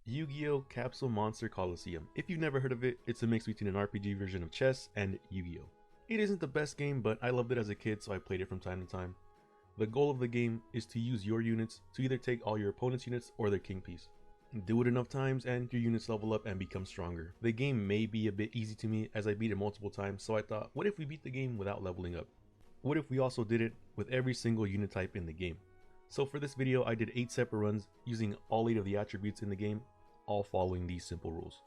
Yu-Gi-Oh! Capsule Monster Colosseum. If you've never heard of it, it's a mix between an RPG version of chess and Yu-Gi-Oh! It isn't the best game, but I loved it as a kid, so I played it from time to time. The goal of the game is to use your units to either take all your opponent's units or their king piece. Do it enough times and your units level up and become stronger. The game may be a bit easy to me as I beat it multiple times, so I thought, what if we beat the game without leveling up? What if we also did it with every single unit type in the game? So for this video, I did 8 separate runs using all 8 of the attributes in the game, all following these simple rules.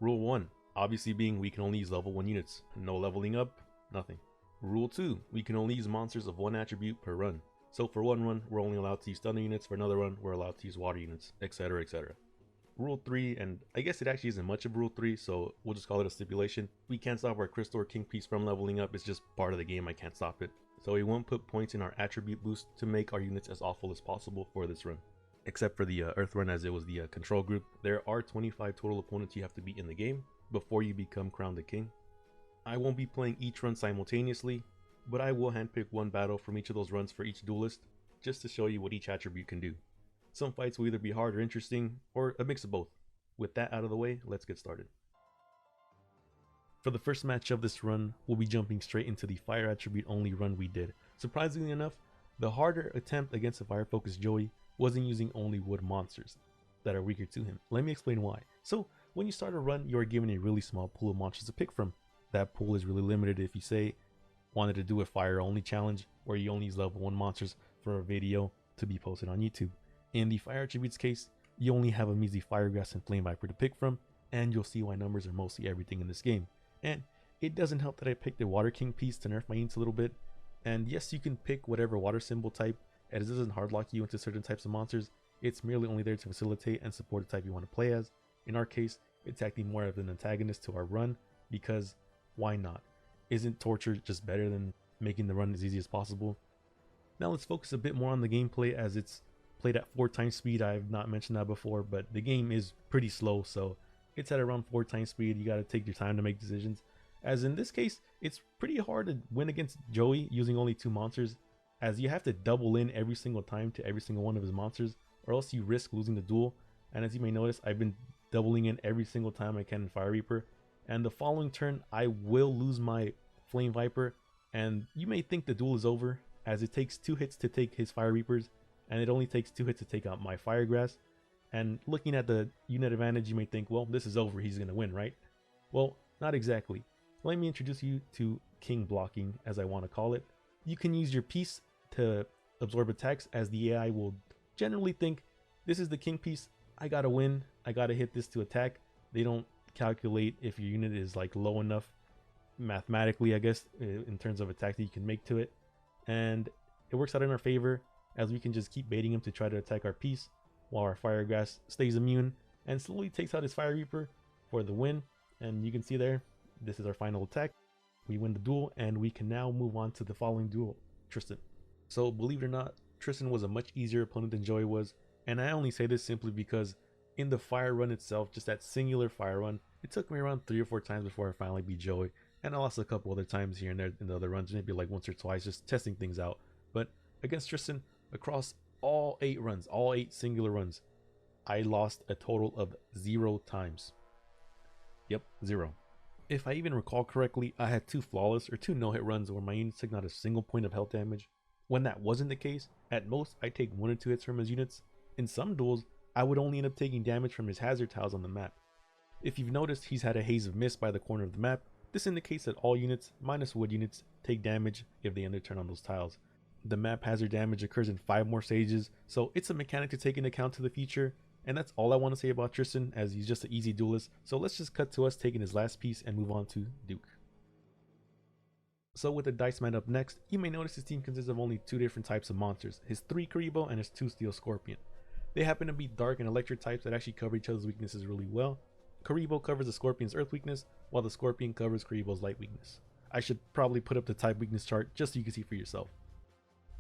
Rule 1, obviously being we can only use level 1 units. No leveling up, nothing. Rule 2, we can only use monsters of one attribute per run. So for one run, we're only allowed to use thunder units, for another run, we're allowed to use water units, etc, etc. Rule 3, and I guess it actually isn't much of rule 3, so we'll just call it a stipulation. We can't stop our crystal or king piece from leveling up, it's just part of the game, I can't stop it. So we won't put points in our attribute boost to make our units as awful as possible for this run. Except for the Earth run, as it was the control group. There are 25 total opponents you have to beat in the game before you become crowned the king. I won't be playing each run simultaneously, but I will handpick one battle from each of those runs for each duelist, just to show you what each attribute can do. Some fights will either be hard or interesting, or a mix of both. With that out of the way, let's get started. For the first match of this run, we'll be jumping straight into the fire attribute only run we did. Surprisingly enough, the harder attempt against the fire focused Joey wasn't using only wood monsters that are weaker to him. Let me explain why. So when you start a run, you are given a really small pool of monsters to pick from. That pool is really limited if you say wanted to do a fire only challenge where you only use level 1 monsters for a video to be posted on YouTube. In the fire attributes case, you only have a measly Firegrass and Flame Viper to pick from, and you'll see why numbers are mostly everything in this game. And it doesn't help that I picked a Water King piece to nerf my units a little bit. And yes, you can pick whatever water symbol type, and it doesn't hardlock you into certain types of monsters. It's merely only there to facilitate and support the type you want to play as. In our case, it's acting more of an antagonist to our run, because why not? Isn't torture just better than making the run as easy as possible? Now let's focus a bit more on the gameplay, as it's played at 4 times speed. I've not mentioned that before, but the game is pretty slow, so it's at around 4 times speed. You got to take your time to make decisions. As in this case, it's pretty hard to win against Joey using only 2 monsters, as you have to double in every single time to every single one of his monsters, or else you risk losing the duel. And as you may notice, I've been doubling in every single time I can in Fire Reaper, and the following turn I will lose my Flame Viper, and you may think the duel is over, as it takes 2 hits to take his Fire Reapers, and it only takes 2 hits to take out my Firegrass. And looking at the unit advantage, you may think, well, this is over, he's gonna win, right? Well, not exactly. Let me introduce you to king blocking, as I want to call it. You can use your piece to absorb attacks, as the AI will generally think, this is the king piece, I gotta win, I gotta hit this to attack. They don't calculate if your unit is like low enough mathematically, I guess, in terms of attack that you can make to it. And it works out in our favor, as we can just keep baiting him to try to attack our piece, while our Firegrass stays immune and slowly takes out his Fire Reaper for the win. And you can see there, this is our final attack. We win the duel, and we can now move on to the following duel, Tristan. So believe it or not, Tristan was a much easier opponent than Joey was, and I only say this simply because in the fire run itself, just that singular fire run, it took me around 3 or 4 times before I finally beat Joey, and I lost a couple other times here and there in the other runs, maybe like once or twice, just testing things out. But against Tristan, across all 8 runs, all 8 singular runs, I lost a total of 0 times. Yep, 0. If I even recall correctly, I had 2 flawless or 2 no-hit runs where my units took not a single point of health damage. When that wasn't the case, at most I take 1 or 2 hits from his units. In some duels, I would only end up taking damage from his hazard tiles on the map. If you've noticed, he's had a haze of mist by the corner of the map. This indicates that all units, minus wood units, take damage if they underturn on those tiles. The map hazard damage occurs in 5 more stages, so it's a mechanic to take into account to the future. And that's all I want to say about Tristan, as he's just an easy duelist. So let's just cut to us taking his last piece and move on to Duke. So with the Dice Man up next, you may notice his team consists of only 2 different types of monsters, his 3 Karibo and his 2 Steel Scorpion. They happen to be dark and electric types that actually cover each other's weaknesses really well. Karibo covers the Scorpion's earth weakness, while the Scorpion covers Karibo's light weakness. I should probably put up the type weakness chart just so you can see for yourself.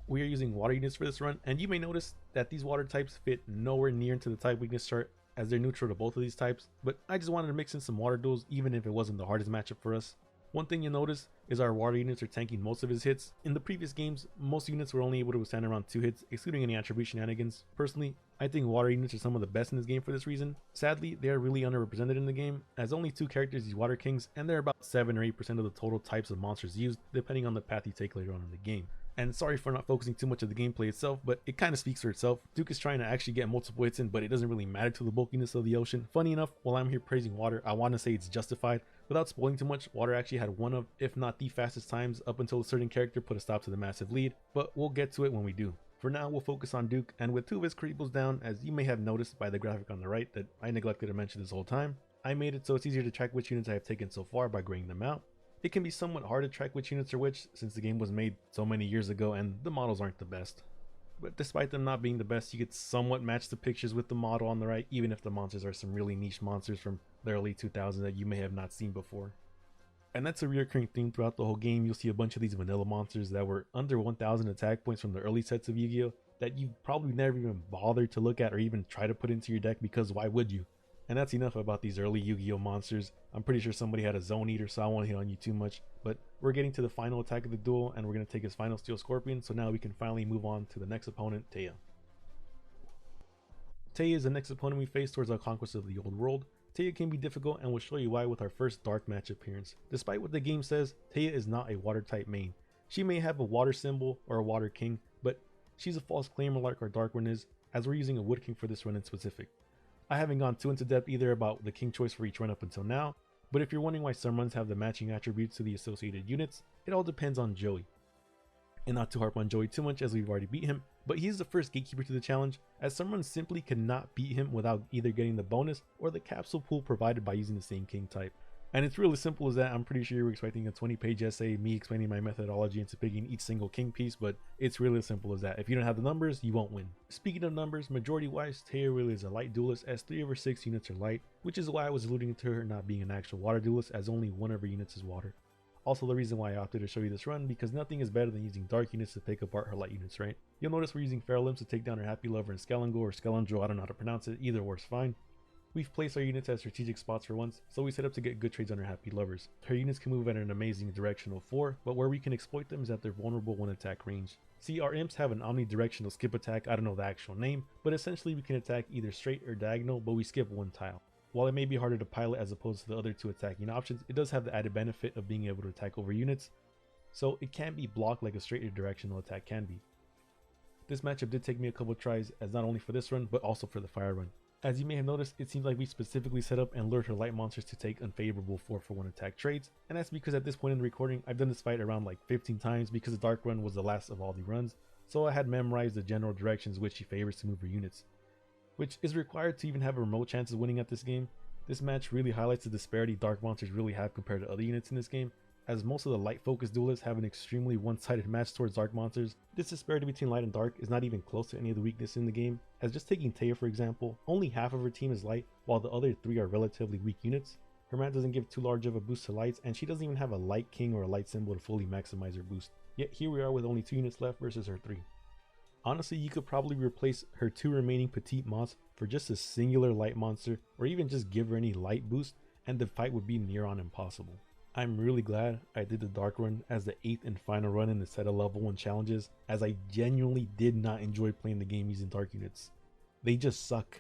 We are using water units for this run, and you may notice that these water types fit nowhere near into the type weakness chart, as they're neutral to both of these types, but I just wanted to mix in some water duels even if it wasn't the hardest matchup for us. One thing you'll notice is our water units are tanking most of his hits. In the previous games, most units were only able to withstand around 2 hits, excluding any attribute shenanigans. Personally, I think water units are some of the best in this game for this reason. Sadly, they are really underrepresented in the game, as only 2 characters use water kings, and they're about 7 or 8% of the total types of monsters used, depending on the path you take later on in the game. And sorry for not focusing too much of the gameplay itself, but it kind of speaks for itself. Duke is trying to actually get multiple hits in, but it doesn't really matter to the bulkiness of the ocean. Funny enough, while I'm here praising water, I want to say it's justified. Without spoiling too much, water actually had one of, if not the fastest times up until a certain character put a stop to the massive lead, but we'll get to it when we do. For now, we'll focus on Duke, and with 2 of his creeples down, as you may have noticed by the graphic on the right that I neglected to mention this whole time, I made it so it's easier to track which units I have taken so far by graying them out. It can be somewhat hard to track which units are which, since the game was made so many years ago and the models aren't the best. But despite them not being the best, you could somewhat match the pictures with the model on the right, even if the monsters are some really niche monsters from the early 2000s that you may have not seen before. And that's a recurring theme throughout the whole game. You'll see a bunch of these vanilla monsters that were under 1000 attack points from the early sets of Yu-Gi-Oh! That you probably never even bothered to look at or even try to put into your deck, because why would you? And that's enough about these early Yu-Gi-Oh! Monsters. I'm pretty sure somebody had a Zone Eater, so I won't hit on you too much. But we're getting to the final attack of the duel, and we're going to take his final Steel Scorpion, so now we can finally move on to the next opponent, Taya. Taya is the next opponent we face towards our conquest of the old world. Taya can be difficult, and we'll show you why with our first dark match appearance. Despite what the game says, Taya is not a water type main. She may have a water symbol or a water king, but she's a false claimer like our dark one is, as we're using a wood king for this run in specific. I haven't gone too into depth either about the king choice for each run up until now, but if you're wondering why some runs have the matching attributes to the associated units, it all depends on Joey. And not to harp on Joey too much as we've already beat him, but he's the first gatekeeper to the challenge, as some runs simply cannot beat him without either getting the bonus or the capsule pool provided by using the same king type. And it's really simple as that. I'm pretty sure you were expecting a 20-page essay, me explaining my methodology into picking each single king piece, but it's really as simple as that. If you don't have the numbers, you won't win. Speaking of numbers, majority-wise, Taya really is a light duelist, as 3 of her 6 units are light, which is why I was alluding to her not being an actual water duelist, as only 1 of her units is water. Also the reason why I opted to show you this run, because nothing is better than using dark units to pick apart her light units, right? You'll notice we're using Feral Limbs to take down her Happy Lover and Skellengo or Skellenjo, I don't know how to pronounce it, either works fine. We've placed our units at strategic spots for once, so we set up to get good trades on our Happy Lovers. Her units can move at an amazing directional 4, but where we can exploit them is at their vulnerable 1 attack range. See, our imps have an omnidirectional skip attack, I don't know the actual name, but essentially we can attack either straight or diagonal, but we skip 1 tile. While it may be harder to pilot as opposed to the other 2 attacking options, it does have the added benefit of being able to attack over units, so it can't be blocked like a straight or directional attack can be. This matchup did take me a couple tries, as not only for this run, but also for the fire run. As you may have noticed, it seems like we specifically set up and lured her light monsters to take unfavorable 4-for-1 attack trades, and that's because at this point in the recording, I've done this fight around like 15 times because the dark run was the last of all the runs, so I had memorized the general directions which she favors to move her units, which is required to even have a remote chance of winning at this game. This match really highlights the disparity dark monsters really have compared to other units in this game, as most of the light focused duelists have an extremely one-sided match towards dark monsters. This disparity between light and dark is not even close to any of the weakness in the game, as just taking Taya for example, only half of her team is light while the other 3 are relatively weak units. Her mana doesn't give too large of a boost to lights, and she doesn't even have a light king or a light symbol to fully maximize her boost. Yet here we are with only 2 units left versus her 3. Honestly, you could probably replace her 2 remaining petite moths for just a singular light monster, or even just give her any light boost, and the fight would be near on impossible. I'm really glad I did the dark run as the 8th and final run in the set of level 1 challenges, as I genuinely did not enjoy playing the game using dark units. They just suck.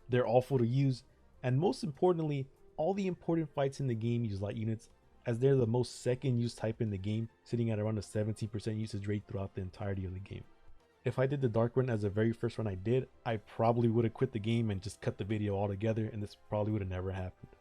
They're awful to use, and most importantly, all the important fights in the game use light units, as they're the most second use type in the game, sitting at around a 17% usage rate throughout the entirety of the game. If I did the dark run as the very first run I did, I probably would have quit the game and just cut the video altogether, and this probably would have never happened.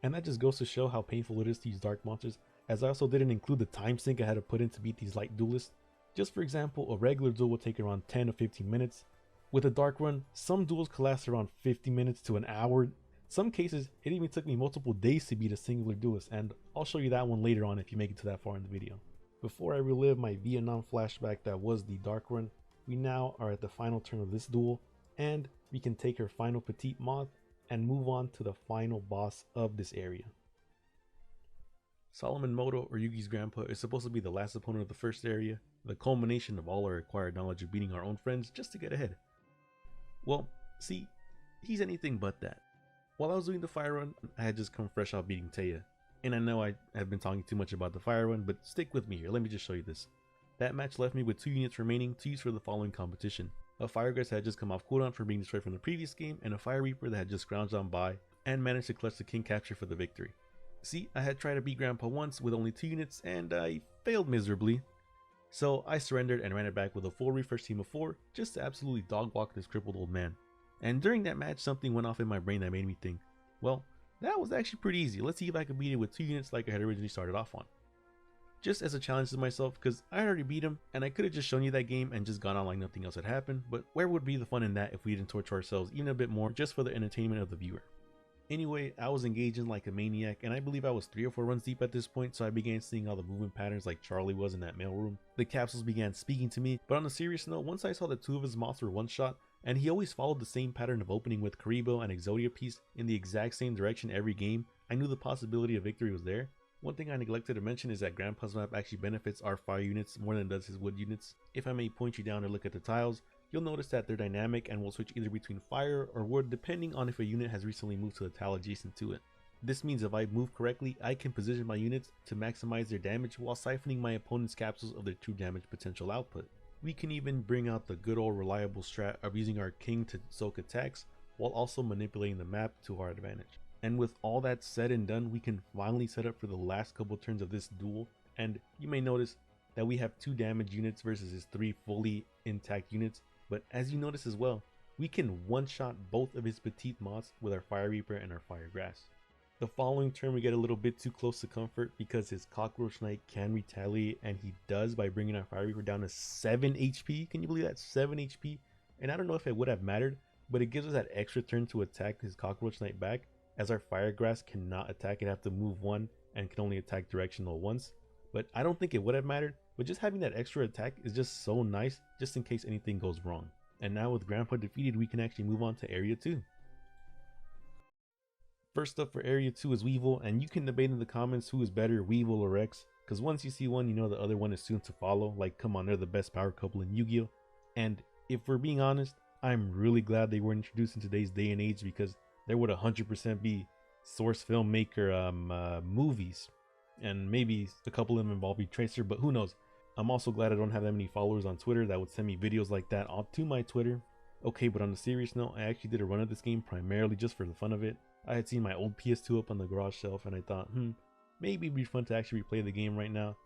And that just goes to show how painful it is to use dark monsters, as I also didn't include the time sink I had to put in to beat these light duelists. Just for example, a regular duel will take around 10 to 15 minutes. With a dark run, some duels can last around 50 minutes to an hour. Some cases, it even took me multiple days to beat a singular duelist, and I'll show you that one later on if you make it to that far in the video. Before I relive my Vietnam flashback that was the dark run, we now are at the final turn of this duel, and we can take her final petite moth and move on to the final boss of this area. Solomon Moto, or Yugi's grandpa, is supposed to be the last opponent of the first area, the culmination of all our acquired knowledge of beating our own friends just to get ahead. Well, see, he's anything but that. While I was doing the fire run, I had just come fresh out beating Taya, And I know I have been talking too much about the fire one, but stick with me here, let me just show you this. That match left me with 2 units remaining to use for the following competition. A Firegrass that had just come off cooldown for being destroyed from the previous game, and a Fire Reaper that had just scrounged on by and managed to clutch the King Capture for the victory. See, I had tried to beat Grandpa once with only 2 units and I failed miserably. So I surrendered and ran it back with a full refresh team of 4 just to absolutely dog walk this crippled old man. And during that match something went off in my brain that made me think, well, that was actually pretty easy, let's see if I could beat it with 2 units like I had originally started off on. Just as a challenge to myself, because I already beat him and I could have just shown you that game and just gone on like nothing else had happened, but where would be the fun in that if we didn't torture ourselves even a bit more just for the entertainment of the viewer. Anyway, I was engaging like a maniac and I believe I was 3 or 4 runs deep at this point, so I began seeing all the movement patterns like Charlie was in that mailroom. The capsules began speaking to me, but on a serious note, once I saw that 2 of his moths were one-shot, and he always followed the same pattern of opening with Karibo and Exodia piece in the exact same direction every game, I knew the possibility of victory was there. One thing I neglected to mention is that Grandpa's map actually benefits our fire units more than it does his wood units. If I may point you down to look at the tiles, you'll notice that they're dynamic and will switch either between fire or wood depending on if a unit has recently moved to a tile adjacent to it. This means if I move correctly, I can position my units to maximize their damage while siphoning my opponent's capsules of their true damage potential output. We can even bring out the good old reliable strat of using our king to soak attacks while also manipulating the map to our advantage. And with all that said and done, we can finally set up for the last couple turns of this duel, and you may notice that we have 2 damage units versus his 3 fully intact units, but as you notice as well, we can one-shot both of his petite moths with our Fire Reaper and our Firegrass. The following turn we get a little bit too close to comfort because his Cockroach Knight can retaliate, and he does by bringing our Fire Reaper down to 7 HP. Can you believe that? 7 HP? And I don't know if it would have mattered, but it gives us that extra turn to attack his Cockroach Knight back, as our Firegrass cannot attack and have to move 1 and can only attack directional once. But I don't think it would have mattered, but just having that extra attack is just so nice just in case anything goes wrong. And now with Grandpa defeated, we can actually move on to Area 2. First up for Area 2 is Weevil, and you can debate in the comments who is better, Weevil or Rex, because once you see one, you know the other one is soon to follow. Like, come on, they're the best power couple in Yu-Gi-Oh! And if we're being honest, I'm really glad they were introduced in today's day and age, because there would 100% be source filmmaker movies, and maybe a couple of them involving Tracer, but who knows. I'm also glad I don't have that many followers on Twitter that would send me videos like that onto my Twitter. Okay, but on a serious note, I actually did a run of this game primarily just for the fun of it. I had seen my old PS2 up on the garage shelf and I thought, maybe it'd be fun to actually replay the game right now.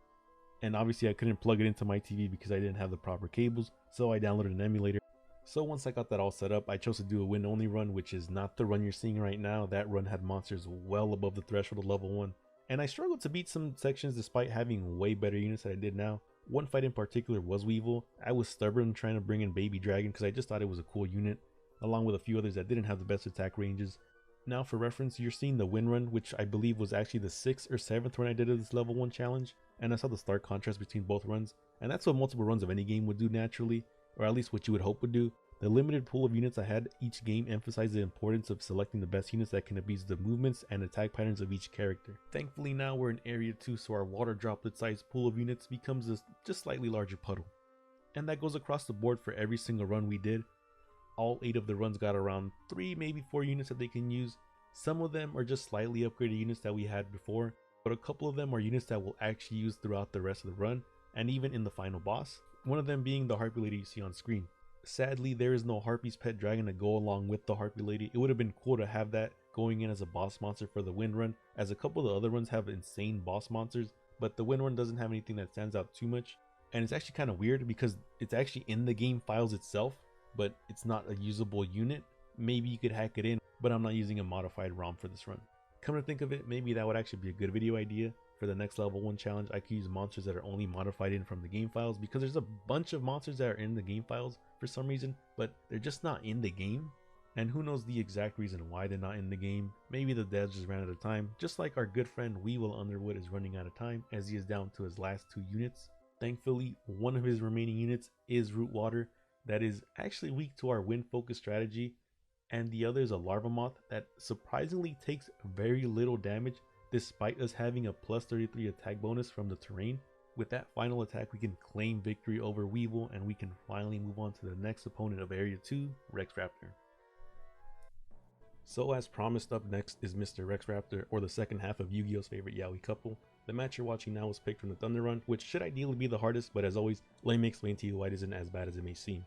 And obviously I couldn't plug it into my TV because I didn't have the proper cables, so I downloaded an emulator. So once I got that all set up, I chose to do a win only run, which is not the run you're seeing right now. That run had monsters well above the threshold of level 1. And I struggled to beat some sections despite having way better units than I did now. One fight in particular was Weevil. I was stubborn trying to bring in Baby Dragon because I just thought it was a cool unit, along with a few others that didn't have the best attack ranges. Now for reference, you're seeing the win run, which I believe was actually the 6th or 7th run I did of this level 1 challenge, and I saw the stark contrast between both runs, and that's what multiple runs of any game would do naturally, or at least what you would hope would do. The limited pool of units I had each game emphasized the importance of selecting the best units that can abuse the movements and attack patterns of each character. Thankfully now we're in Area 2, so our water droplet sized pool of units becomes a just slightly larger puddle. And that goes across the board for every single run we did. All 8 of the runs got around 3, maybe 4 units that they can use. Some of them are just slightly upgraded units that we had before, but a couple of them are units that we'll actually use throughout the rest of the run, and even in the final boss, one of them being the Harpy Lady you see on screen. Sadly, there is no Harpy's Pet Dragon to go along with the Harpy Lady. It would have been cool to have that going in as a boss monster for the wind run, as a couple of the other runs have insane boss monsters, but the wind run doesn't have anything that stands out too much. And it's actually kind of weird because it's actually in the game files itself, but it's not a usable unit. Maybe you could hack it in, but I'm not using a modified ROM for this run. Come to think of it, maybe that would actually be a good video idea. For the next level 1 challenge, I could use monsters that are only modified in from the game files, because there's a bunch of monsters that are in the game files for some reason, but they're just not in the game. And who knows the exact reason why they're not in the game. Maybe the devs just ran out of time, just like our good friend Weevil Underwood is running out of time as he is down to his last 2 units. Thankfully, one of his remaining units is Root Water, that is actually weak to our wind focus strategy, and the other is a Larva Moth that surprisingly takes very little damage despite us having a plus 33 attack bonus from the terrain. With that final attack, we can claim victory over Weevil, and we can finally move on to the next opponent of Area 2, Rex Raptor. So as promised, up next is Mr. Rex Raptor, or the second half of Yu-Gi-Oh's favorite yaoi couple. The match you're watching now was picked from the Thunder Run, which should ideally be the hardest, but as always, let me explain to you why it isn't as bad as it may seem.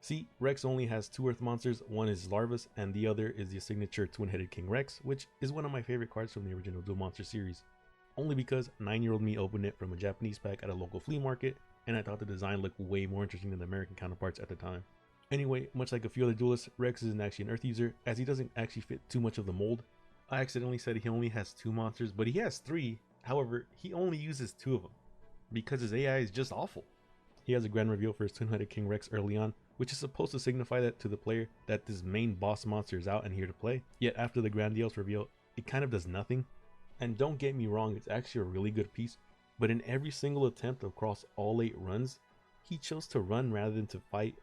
See, Rex only has 2 Earth monsters, one is Larvas, and the other is the signature Twin-Headed King Rex, which is one of my favorite cards from the original Duel Monster series. Only because 9-year-old me opened it from a Japanese pack at a local flea market, and I thought the design looked way more interesting than the American counterparts at the time. Anyway, much like a few other duelists, Rex isn't actually an Earth user, as he doesn't actually fit too much of the mold. I accidentally said he only has 2 monsters, but he has 3. However, he only uses 2 of them, because his AI is just awful. He has a grand reveal for his Twin-Headed King Rex early on, which is supposed to signify that to the player that this main boss monster is out and here to play. Yet after the Grandiose reveal, it kind of does nothing. And don't get me wrong, it's actually a really good piece, but in every single attempt across all 8 runs, he chose to run rather than to fight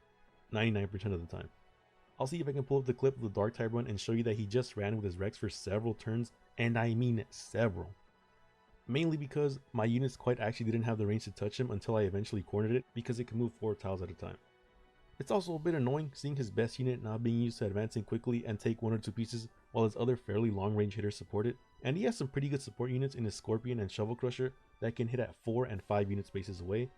99% of the time. I'll see if I can pull up the clip of the Dark type run and show you that he just ran with his Rex for several turns, and I mean several. Mainly because my units quite actually didn't have the range to touch him until I eventually cornered it, because it can move 4 tiles at a time. It's also a bit annoying seeing his best unit not being used to advancing quickly and take 1 or 2 pieces while his other fairly long range hitters support it, and he has some pretty good support units in his Scorpion and Shovel Crusher that can hit at 4 and 5 unit spaces away.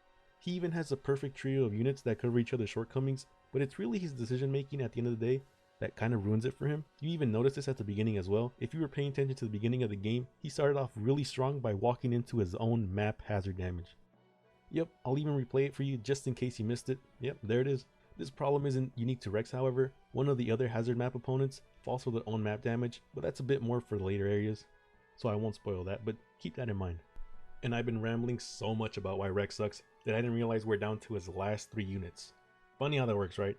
He even has a perfect trio of units that cover each other's shortcomings, but it's really his decision making at the end of the day that kind of ruins it for him. You even noticed this at the beginning as well. If you were paying attention to the beginning of the game, he started off really strong by walking into his own map hazard damage. Yep, I'll even replay it for you just in case you missed it. Yep, there it is. This problem isn't unique to Rex, however. One of the other hazard map opponents falls for their own map damage, but that's a bit more for later areas, so I won't spoil that, but keep that in mind. And I've been rambling so much about why Rex sucks that I didn't realize we're down to his last 3 units. Funny how that works, right?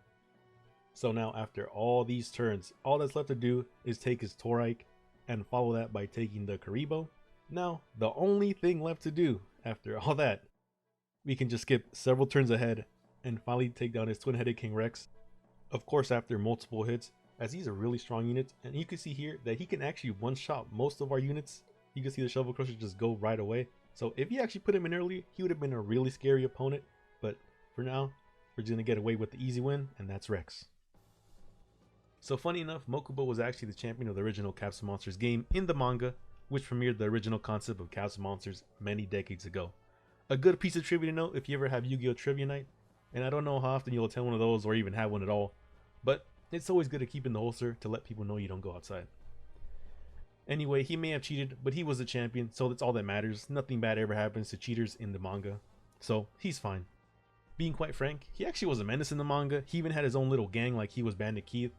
So now after all these turns, all that's left to do is take his Torike and follow that by taking the Karibo. Now, the only thing left to do after all that, we can just skip several turns ahead and finally take down his Twin-Headed King Rex. Of course, after multiple hits, as he's a really strong unit, and you can see here that he can actually one-shot most of our units. You can see the Shovel Crusher just go right away. So if you actually put him in early, he would have been a really scary opponent, but for now, we're just gonna get away with the easy win, and that's Rex. So funny enough, Mokuba was actually the champion of the original Capsule Monsters game in the manga, which premiered the original concept of Capsule Monsters many decades ago. A good piece of trivia to know if you ever have Yu-Gi-Oh! Trivia night, and I don't know how often you'll attend one of those or even have one at all, but it's always good to keep in the holster to let people know you don't go outside. Anyway, he may have cheated, but he was the champion, so that's all that matters. Nothing bad ever happens to cheaters in the manga, so he's fine. Being quite frank, he actually was a menace in the manga. He even had his own little gang like he was Bandit Keith.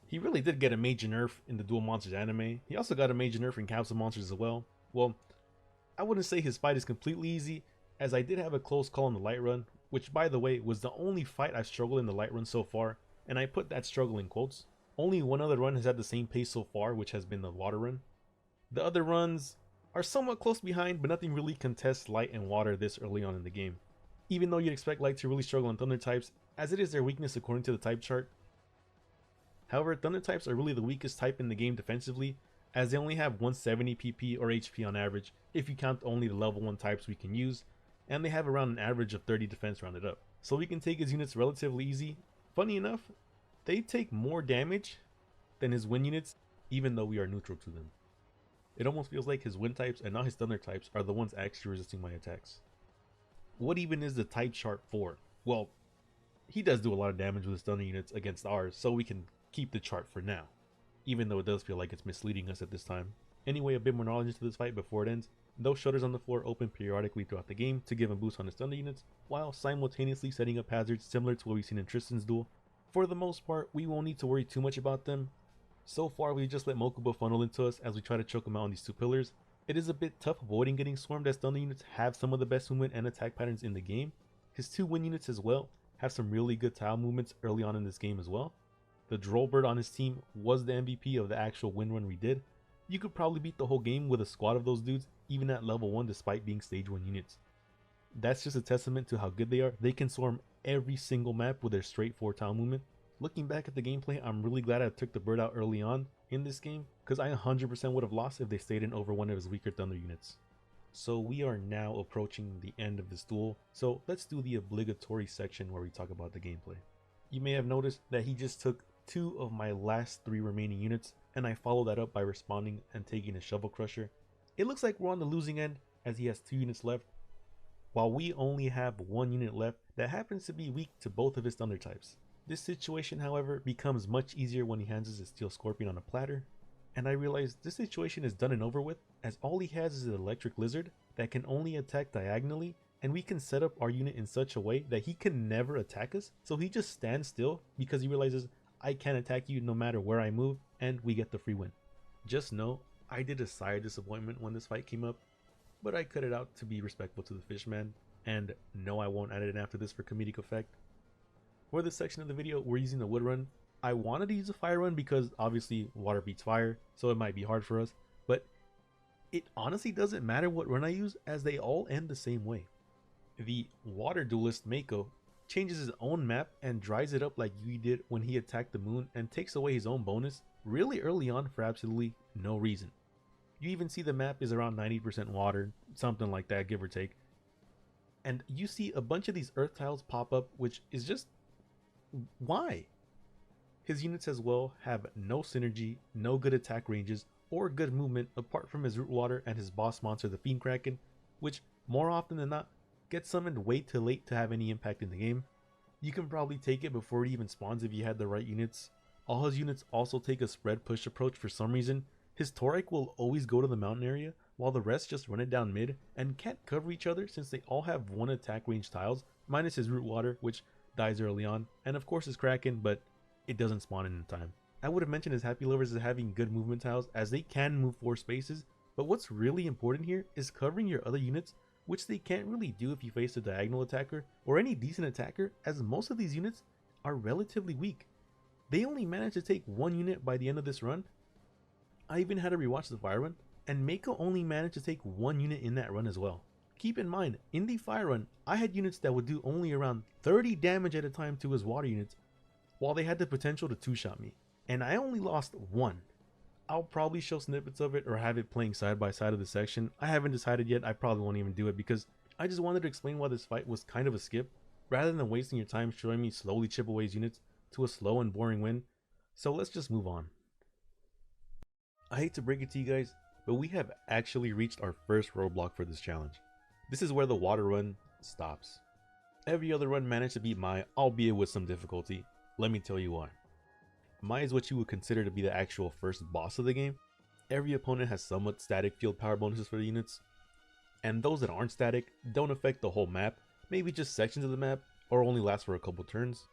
He really did get a major nerf in the Duel Monsters anime. He also got a major nerf in Capsule Monsters as well. Well, I wouldn't say his fight is completely easy, as I did have a close call in the Light Run, which by the way was the only fight I've struggled in the Light Run so far, and I put that struggle in quotes. Only one other run has had the same pace so far, which has been the Water Run. The other runs are somewhat close behind, but nothing really contests Light and Water this early on in the game. Even though you'd expect Light to really struggle in Thunder types, as it is their weakness according to the type chart. However, Thunder types are really the weakest type in the game defensively, as they only have 170 PP or HP on average if you count only the level 1 types we can use, and they have around an average of 30 defense rounded up. So we can take his units relatively easy. Funny enough, they take more damage than his wind units, even though we are neutral to them. It almost feels like his wind types and not his thunder types are the ones actually resisting my attacks. What even is the type chart for? Well, he does do a lot of damage with his thunder units against ours, so we can keep the chart for now, even though it does feel like it's misleading us at this time. Anyway, a bit more knowledge into this fight before it ends. Those shutters on the floor open periodically throughout the game to give a boost on his thunder units, while simultaneously setting up hazards similar to what we've seen in Tristan's duel. For the most part, we won't need to worry too much about them. So far, we just let Mokuba funnel into us as we try to choke him out on these 2 pillars. It is a bit tough avoiding getting swarmed, as thunder units have some of the best movement and attack patterns in the game. His 2 wind units as well have some really good tile movements early on in this game as well. The Drollbird on his team was the MVP of the actual wind run we did. You could probably beat the whole game with a squad of those dudes, even at level 1 despite being stage 1 units. That's just a testament to how good they are. They can swarm every single map with their straight 4 tile movement. Looking back at the gameplay, I'm really glad I took the bird out early on in this game, because I 100% would have lost if they stayed in over one of his weaker thunder units. So we are now approaching the end of this duel, so let's do the obligatory section where we talk about the gameplay. You may have noticed that he just took 2 of my last 3 remaining units, and I follow that up by responding and taking a Shovel Crusher. It looks like we're on the losing end as he has 2 units left, while we only have 1 unit left that happens to be weak to both of his thunder types. This situation, however, becomes much easier when he hands us a Steel Scorpion on a platter, and I realize this situation is done and over with, as all he has is an Electric Lizard that can only attack diagonally, and we can set up our unit in such a way that he can never attack us, so he just stands still because he realizes I can't attack you no matter where I move, and we get the free win. Just know, I did a sigh of disappointment when this fight came up, but I cut it out to be respectful to the Fishman, and no, I won't add it in after this for comedic effect. For this section of the video, we're using the Wood Run. I wanted to use a Fire Run because obviously water beats fire, so it might be hard for us, but it honestly doesn't matter what run I use, as they all end the same way. The Water Duelist Mako changes his own map and dries it up like Yui did when he attacked the moon, and takes away his own bonus really early on for absolutely no reason. You even see the map is around 90% water, something like that, give or take. And you see a bunch of these earth tiles pop up, which is just... why? His units as well have no synergy, no good attack ranges, or good movement apart from his Root Water and his boss monster, the Fiend Kraken, which more often than not gets summoned way too late to have any impact in the game. You can probably take it before it even spawns if you had the right units. All his units also take a spread push approach for some reason. His Torek will always go to the mountain area, while the rest just run it down mid and can't cover each other since they all have 1 attack range tiles, minus his Root Water, which dies early on, and of course his Kraken, but it doesn't spawn in time. I would have mentioned his Happy Lovers as having good movement tiles, as they can move 4 spaces, but what's really important here is covering your other units, which they can't really do if you face a diagonal attacker or any decent attacker, as most of these units are relatively weak. They only managed to take 1 unit by the end of this run. I even had to rewatch the Fire Run, and Mako only managed to take 1 unit in that run as well. Keep in mind, in the Fire Run, I had units that would do only around 30 damage at a time to his water units, while they had the potential to 2-shot me, and I only lost 1. I'll probably show snippets of it or have it playing side by side of the section. I haven't decided yet. I probably won't even do it because I just wanted to explain why this fight was kind of a skip, rather than wasting your time showing me slowly chip away his units to a slow and boring win. So let's just move on. I hate to break it to you guys, but we have actually reached our first roadblock for this challenge. This is where the water run stops. Every other run managed to beat Mai, albeit with some difficulty. Let me tell you why. Mai is what you would consider to be the actual first boss of the game. Every opponent has somewhat static field power bonuses for the units, and those that aren't static don't affect the whole map, maybe just sections of the map, or only last for a couple turns.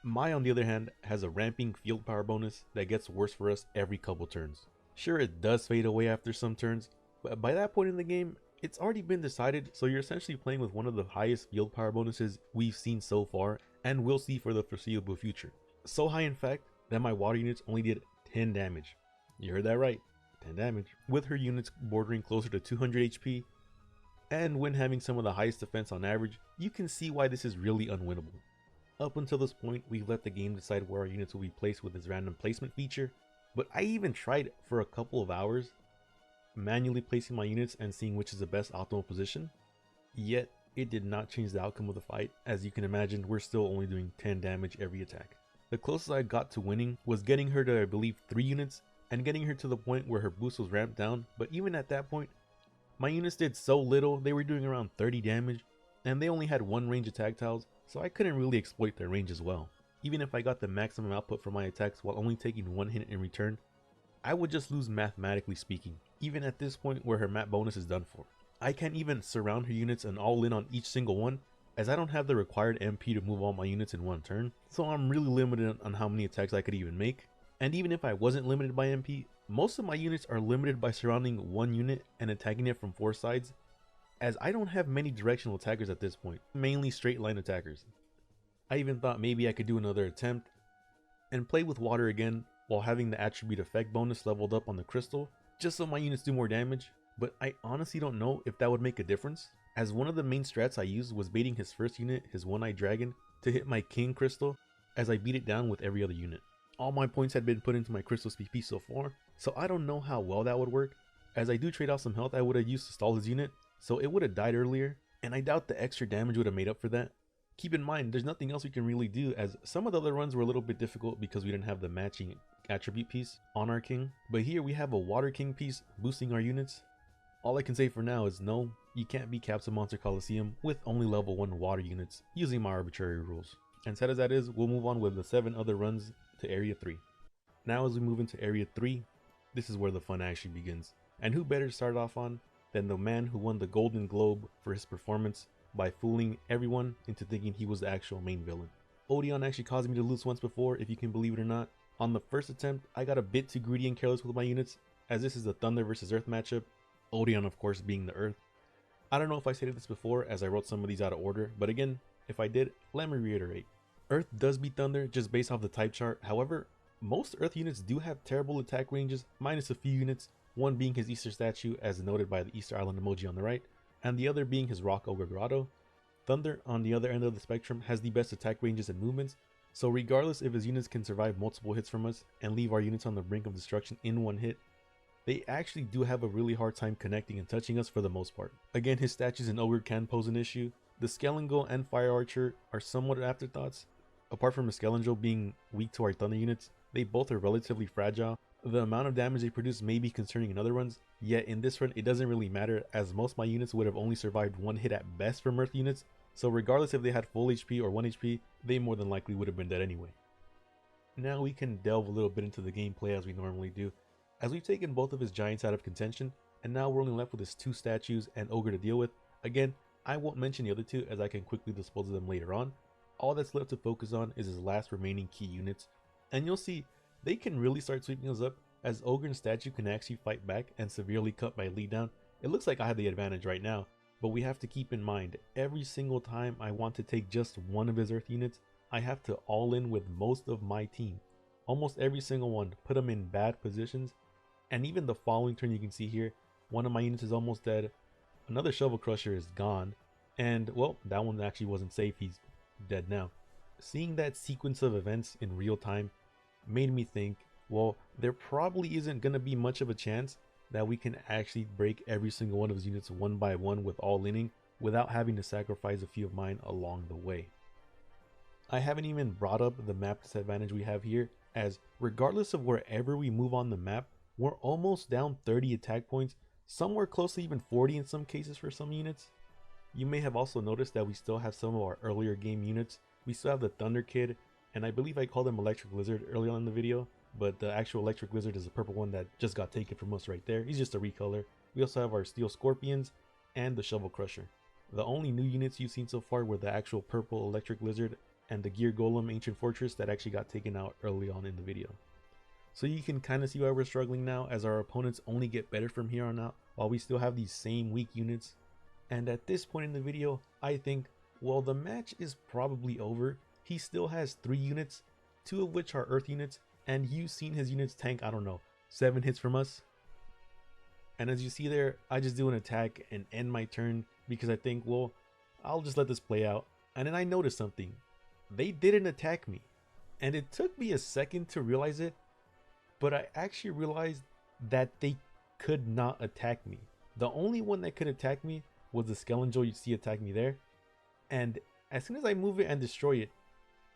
Mai, on the other hand, has a ramping field power bonus that gets worse for us every couple turns. Sure, it does fade away after some turns, but by that point in the game, it's already been decided, so you're essentially playing with one of the highest field power bonuses we've seen so far, and will see for the foreseeable future. So high in fact, that my water units only did 10 damage. You heard that right, 10 damage. With her units bordering closer to 200 HP, and when having some of the highest defense on average, you can see why this is really unwinnable. Up until this point, we've let the game decide where our units will be placed with its random placement feature, but I even tried for a couple of hours manually placing my units and seeing which is the best optimal position, yet it did not change the outcome of the fight. As you can imagine, we're still only doing 10 damage every attack. The closest I got to winning was getting her to, I believe, 3 units and getting her to the point where her boost was ramped down, but even at that point, my units did so little. They were doing around 30 damage, and they only had 1 range attack tiles, so I couldn't really exploit their range as well. Even if I got the maximum output from my attacks while only taking 1 hit in return, I would just lose mathematically speaking, even at this point where her map bonus is done for. I can't even surround her units and all in on each single one, as I don't have the required MP to move all my units in 1 turn, so I'm really limited on how many attacks I could even make. And even if I wasn't limited by MP, most of my units are limited by surrounding 1 unit and attacking it from 4 sides, as I don't have many directional attackers at this point, mainly straight line attackers. I even thought maybe I could do another attempt and play with water again while having the attribute effect bonus leveled up on the crystal, just so my units do more damage, but I honestly don't know if that would make a difference, as one of the main strats I used was baiting his first unit, his One-Eyed Dragon, to hit my King Crystal as I beat it down with every other unit. All my points had been put into my Crystal's PP so far, so I don't know how well that would work, as I do trade off some health I would have used to stall his unit, so it would have died earlier, and I doubt the extra damage would have made up for that. Keep in mind, there's nothing else we can really do, as some of the other runs were a little bit difficult because we didn't have the matching attribute piece on our king, but here we have a water king piece boosting our units. All I can say for now is no, you can't beat Capsule Monster Coliseum with only level 1 water units using my arbitrary rules. And sad as that is, we'll move on with the 7 other runs to Area 3. Now as we move into Area 3, this is where the fun actually begins. And who better to start off on than the man who won the Golden Globe for his performance by fooling everyone into thinking he was the actual main villain. Odion actually caused me to lose once before, if you can believe it or not. On the first attempt, I got a bit too greedy and careless with my units, as this is a Thunder versus Earth matchup, Odion of course being the Earth. I don't know if I stated this before as I wrote some of these out of order, but again, if I did, let me reiterate. Earth does beat Thunder just based off the type chart, however, most Earth units do have terrible attack ranges, minus a few units, one being his Easter statue as noted by the Easter Island emoji on the right, and the other being his Rock Ogre Grotto. Thunder, on the other end of the spectrum, has the best attack ranges and movements, so regardless if his units can survive multiple hits from us and leave our units on the brink of destruction in one hit, they actually do have a really hard time connecting and touching us for the most part. Again, his statues and Ogre can pose an issue. The Skelengel and Fire Archer are somewhat afterthoughts. Apart from the Skelengel being weak to our Thunder units, they both are relatively fragile. The amount of damage they produce may be concerning in other runs, yet in this run it doesn't really matter as most of my units would have only survived one hit at best from Earth units, so regardless if they had full HP or 1 HP, they more than likely would have been dead anyway. Now we can delve a little bit into the gameplay as we normally do, as we've taken both of his giants out of contention, and now we're only left with his 2 statues and Ogre to deal with. Again, I won't mention the other 2 as I can quickly dispose of them later on. All that's left to focus on is his last remaining key units, and you'll see they can really start sweeping us up as Ogre and Statue can actually fight back and severely cut my lead down. It looks like I have the advantage right now, but we have to keep in mind every single time I want to take just one of his Earth units, I have to all in with most of my team. Almost every single one, put them in bad positions, and even the following turn you can see here, one of my units is almost dead, another Shovel Crusher is gone, and well, that one actually wasn't safe, he's dead now. Seeing that sequence of events in real time made me think, well, there probably isn't going to be much of a chance that we can actually break every single one of his units one by one with all inning without having to sacrifice a few of mine along the way. I haven't even brought up the map disadvantage we have here, as regardless of wherever we move on the map, we're almost down 30 attack points, somewhere close to even 40 in some cases for some units. You may have also noticed that we still have some of our earlier game units. We still have the Thunder Kid, and I believe I called him Electric Lizard early on in the video, but the actual Electric Lizard is the purple one that just got taken from us right there. He's just a recolor. We also have our Steel Scorpions and the Shovel Crusher. The only new units you've seen so far were the actual purple Electric Lizard and the Gear Golem Ancient Fortress that actually got taken out early on in the video. So you can kind of see why we're struggling now, as our opponents only get better from here on out while we still have these same weak units. And at this point in the video, I think, well, the match is probably over. He still has 3 units, 2 of which are Earth units, and you've seen his units tank, I don't know, 7 hits from us. And as you see there, I just do an attack and end my turn because I think, well, I'll just let this play out. And then I noticed something. They didn't attack me. And it took me a second to realize it, but I actually realized that they could not attack me. The only one that could attack me was the Skelengel you see attack me there. And as soon as I move it and destroy it,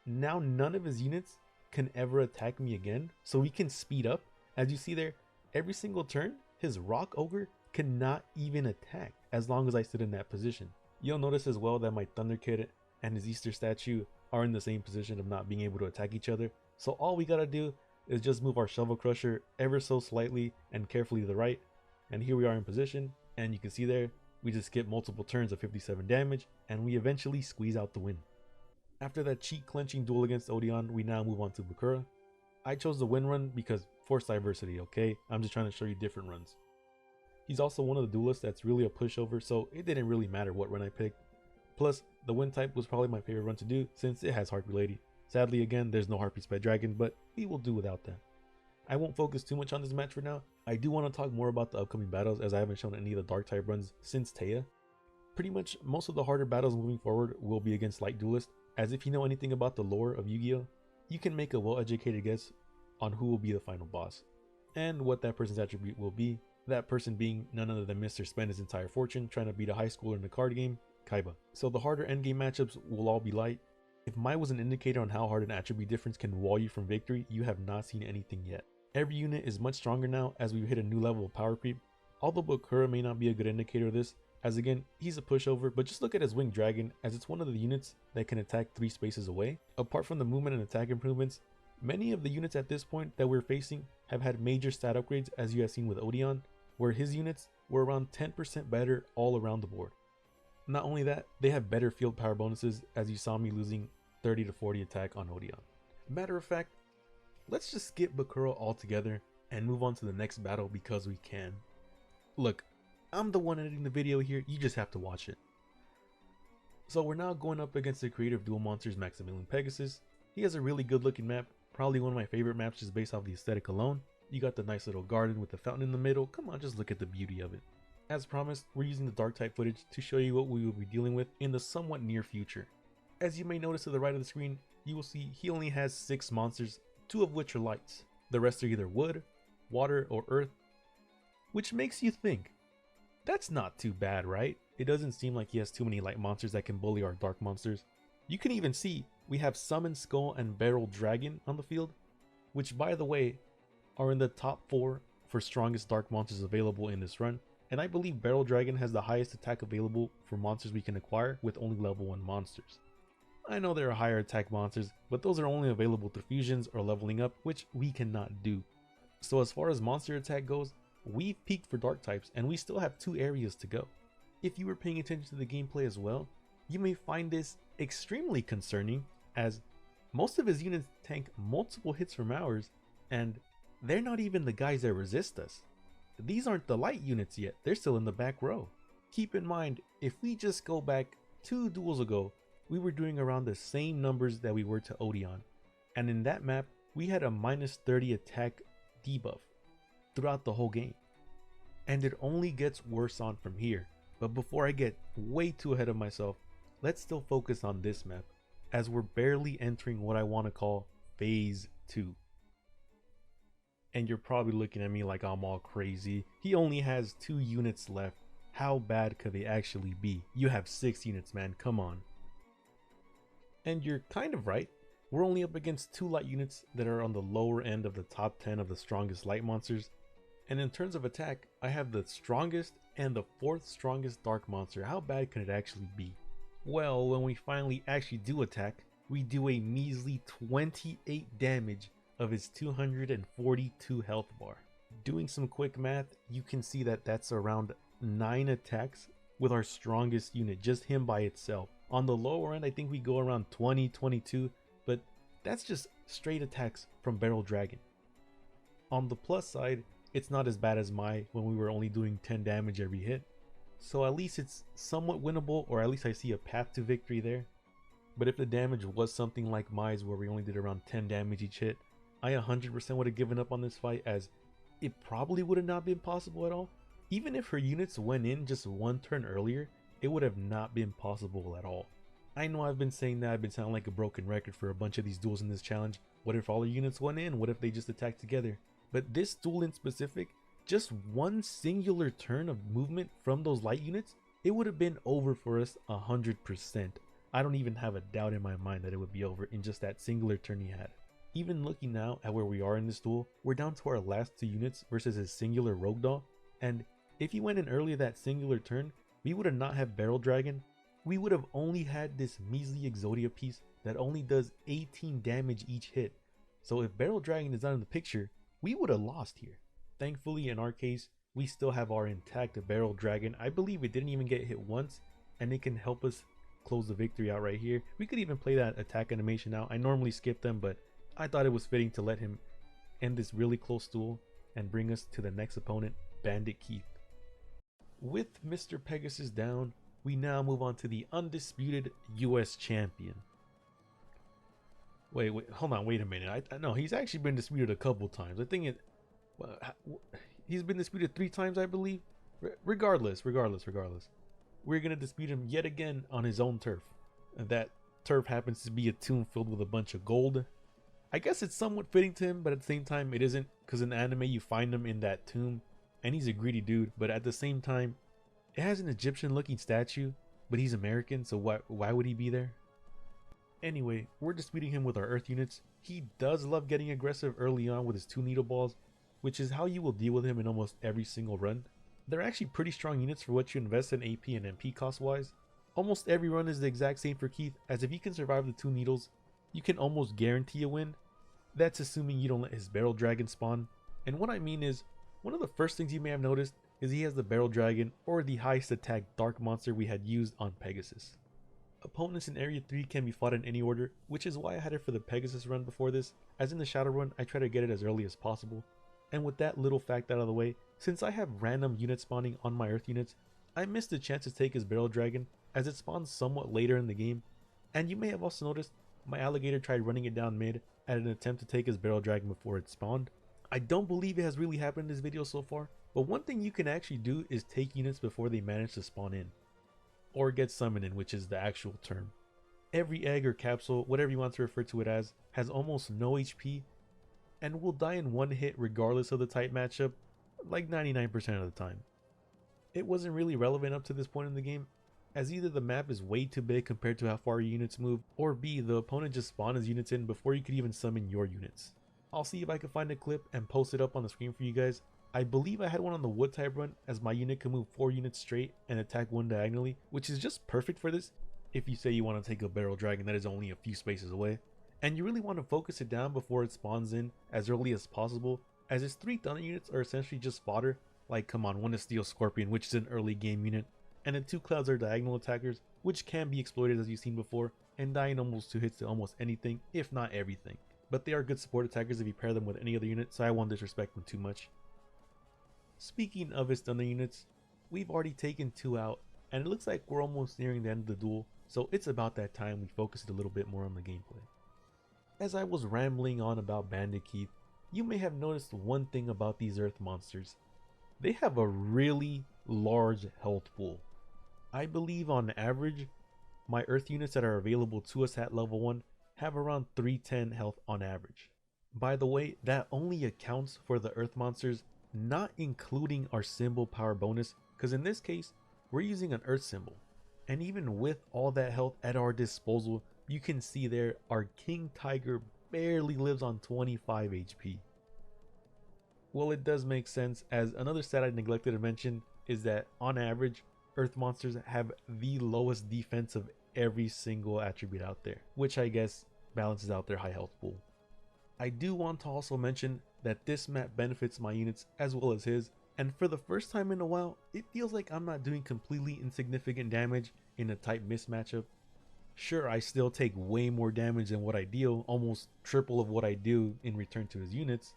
now none of his units can ever attack me again, so we can speed up. As you see there, every single turn his Rock Ogre cannot even attack as long as I sit in that position. You'll notice as well that my Thunder Kid and his Easter statue are in the same position of not being able to attack each other, so all we gotta do is just move our Shovel Crusher ever so slightly and carefully to the right, and here we are in position, and you can see there we just skip multiple turns of 57 damage and we eventually squeeze out the win. After that cheek clenching duel against Odion, we now move on to Bakura. I chose the win run because force diversity, okay? I'm just trying to show you different runs. He's also one of the duelists that's really a pushover, so it didn't really matter what run I picked. Plus, the wind type was probably my favorite run to do since it has Harpy Lady. Sadly again, there's no Harpy Sped Dragon, but we will do without that. I won't focus too much on this match for now. I do want to talk more about the upcoming battles as I haven't shown any of the dark type runs since Taya. Pretty much most of the harder battles moving forward will be against light duelists, as if you know anything about the lore of Yu-Gi-Oh, you can make a well-educated guess on who will be the final boss and what that person's attribute will be, that person being none other than Mr. Spend his entire fortune trying to beat a high schooler in the card game, Kaiba. So the harder endgame matchups will all be light, If Mai was an indicator on how hard an attribute difference can wall you from victory, you have not seen anything yet. Every unit is much stronger now as we hit a new level of power creep, although Bakura may not be a good indicator of this, as again, he's a pushover, but just look at his Winged Dragon, as it's one of the units that can attack 3 spaces away. Apart from the movement and attack improvements, many of the units at this point that we're facing have had major stat upgrades, as you have seen with Odion, where his units were around 10% better all around the board. Not only that, they have better field power bonuses, as you saw me losing 30 to 40 attack on Odion. Matter of fact, let's just skip Bakura altogether and move on to the next battle because we can. Look, I'm the one editing the video here, you just have to watch it. So we're now going up against the creator of Duel Monsters, Maximilian Pegasus. He has a really good looking map, probably one of my favorite maps just based off the aesthetic alone. You got the nice little garden with the fountain in the middle, come on, just look at the beauty of it. As promised, we're using the dark type footage to show you what we will be dealing with in the somewhat near future. As you may notice to the right of the screen, you will see he only has 6 monsters, 2 of which are lights. The rest are either wood, water, or earth, which makes you think, that's not too bad, right? It doesn't seem like he has too many light monsters that can bully our dark monsters. You can even see we have Summon Skull and Barrel Dragon on the field, which by the way are in the top 4 for strongest dark monsters available in this run, and I believe Barrel Dragon has the highest attack available for monsters we can acquire with only level 1 monsters. I know there are higher attack monsters, but those are only available through fusions or leveling up, which we cannot do. So as far as monster attack goes, we've peaked for dark types and we still have 2 areas to go. If you were paying attention to the gameplay as well, you may find this extremely concerning, as most of his units tank multiple hits from ours, and they're not even the guys that resist us. These aren't the light units yet, they're still in the back row. Keep in mind, if we just go back 2 duels ago, we were doing around the same numbers that we were to Odion, and in that map we had a minus 30 attack debuff throughout the whole game, and it only gets worse on from here. But before I get way too ahead of myself, let's still focus on this map, as we're barely entering what I want to call phase 2. And you're probably looking at me like I'm all crazy. He only has 2 units left. How bad could they actually be? You have 6 units, man, come on. And you're kind of right. We're only up against 2 light units that are on the lower end of the top 10 of the strongest light monsters. And in terms of attack, I have the strongest and the 4th strongest dark monster. How bad can it actually be? Well, when we finally actually do attack, we do a measly 28 damage of his 242 health bar. Doing some quick math, you can see that that's around 9 attacks with our strongest unit, just him by itself. On the lower end, I think we go around 20, 22, but that's just straight attacks from Barrel Dragon. On the plus side, it's not as bad as Mai when we were only doing 10 damage every hit. So at least it's somewhat winnable, or at least I see a path to victory there. But if the damage was something like Mai's where we only did around 10 damage each hit, I 100% would have given up on this fight, as it probably would have not been possible at all. Even if her units went in just 1 turn earlier, it would have not been possible at all. I know I've been saying that, I've been sounding like a broken record for a bunch of these duels in this challenge. What if all the units went in? What if they just attacked together? But this duel in specific, just 1 singular turn of movement from those light units, it would have been over for us 100%. I don't even have a doubt in my mind that it would be over in just that singular turn he had. Even looking now at where we are in this duel, we're down to our last 2 units versus his singular Rogue Doll, and if he went in early that singular turn, we would have not had Barrel Dragon. We would have only had this measly Exodia piece that only does 18 damage each hit. So if Barrel Dragon is not in the picture, we would have lost here. Thankfully, in our case, we still have our intact Barrel Dragon. I believe it didn't even get hit once, and it can help us close the victory out right here. We could even play that attack animation out. I normally skip them, but I thought it was fitting to let him end this really close duel and bring us to the next opponent, Bandit Keith. With Mr. Pegasus down, we now move on to the undisputed US champion. Wait, hold on, wait a minute. I know he's actually been disputed a couple times. I think he's been disputed 3 times, I believe. Regardless, we're gonna dispute him yet again on his own turf. And that turf happens to be a tomb filled with a bunch of gold. I guess it's somewhat fitting to him, but at the same time it isn't, because in the anime you find him in that tomb and he's a greedy dude, but at the same time it has an Egyptian looking statue, but he's American, so why would he be there? Anyway, we're disputing him with our earth units. He does love getting aggressive early on with his 2 needle balls, which is how you will deal with him in almost every single run. They're actually pretty strong units for what you invest in AP and MP cost wise. Almost every run is the exact same for Keith, as if you can survive the 2 needles, you can almost guarantee a win. That's assuming you don't let his barrel dragon spawn. And what I mean is, one of the first things you may have noticed is he has the barrel dragon, or the highest attack dark monster we had used on Pegasus. Opponents in Area 3 can be fought in any order, which is why I had it for the Pegasus run before this, as in the Shadow run I try to get it as early as possible. And with that little fact out of the way, since I have random unit spawning on my earth units, I missed the chance to take his barrel dragon as it spawns somewhat later in the game. And you may have also noticed my alligator tried running it down mid at an attempt to take his barrel dragon before it spawned. I don't believe it has really happened in this video so far, but one thing you can actually do is take units before they manage to spawn in, or get summoned in, which is the actual term. Every egg or capsule, whatever you want to refer to it as, has almost no HP and will die in one hit regardless of the type matchup, like 99% of the time. It wasn't really relevant up to this point in the game, as either the map is way too big compared to how far your units move, or B, the opponent just spawned his units in before you could even summon your units. I'll see if I can find a clip and post it up on the screen for you guys. I believe I had one on the wood type run, as my unit can move 4 units straight and attack 1 diagonally, which is just perfect for this if you say you want to take a barrel dragon that is only a few spaces away. And you really want to focus it down before it spawns in as early as possible, as its 3 thunder units are essentially just fodder. Like, come on, 1 is Steel Scorpion, which is an early game unit, and the 2 clouds are diagonal attackers, which can be exploited as you've seen before, and die in almost 2 hits to almost anything, if not everything. But they are good support attackers if you pair them with any other unit, so I won't disrespect them too much. Speaking of his thunder units, we've already taken 2 out, and it looks like we're almost nearing the end of the duel, so it's about that time we focused a little bit more on the gameplay. As I was rambling on about Bandit Keith, you may have noticed one thing about these earth monsters. They have a really large health pool. I believe on average, my earth units that are available to us at level 1 have around 310 health on average. By the way, that only accounts for the earth monsters, not including our symbol power bonus, because in this case, we're using an earth symbol. And even with all that health at our disposal, you can see there our King Tiger barely lives on 25 HP. Well, it does make sense, as another stat I neglected to mention is that on average, earth monsters have the lowest defense of every single attribute out there, which I guess balances out their high health pool. I do want to also mention that this map benefits my units as well as his, and for the first time in a while, it feels like I'm not doing completely insignificant damage in a type mismatchup. Sure, I still take way more damage than what I deal, almost triple of what I do in return to his units,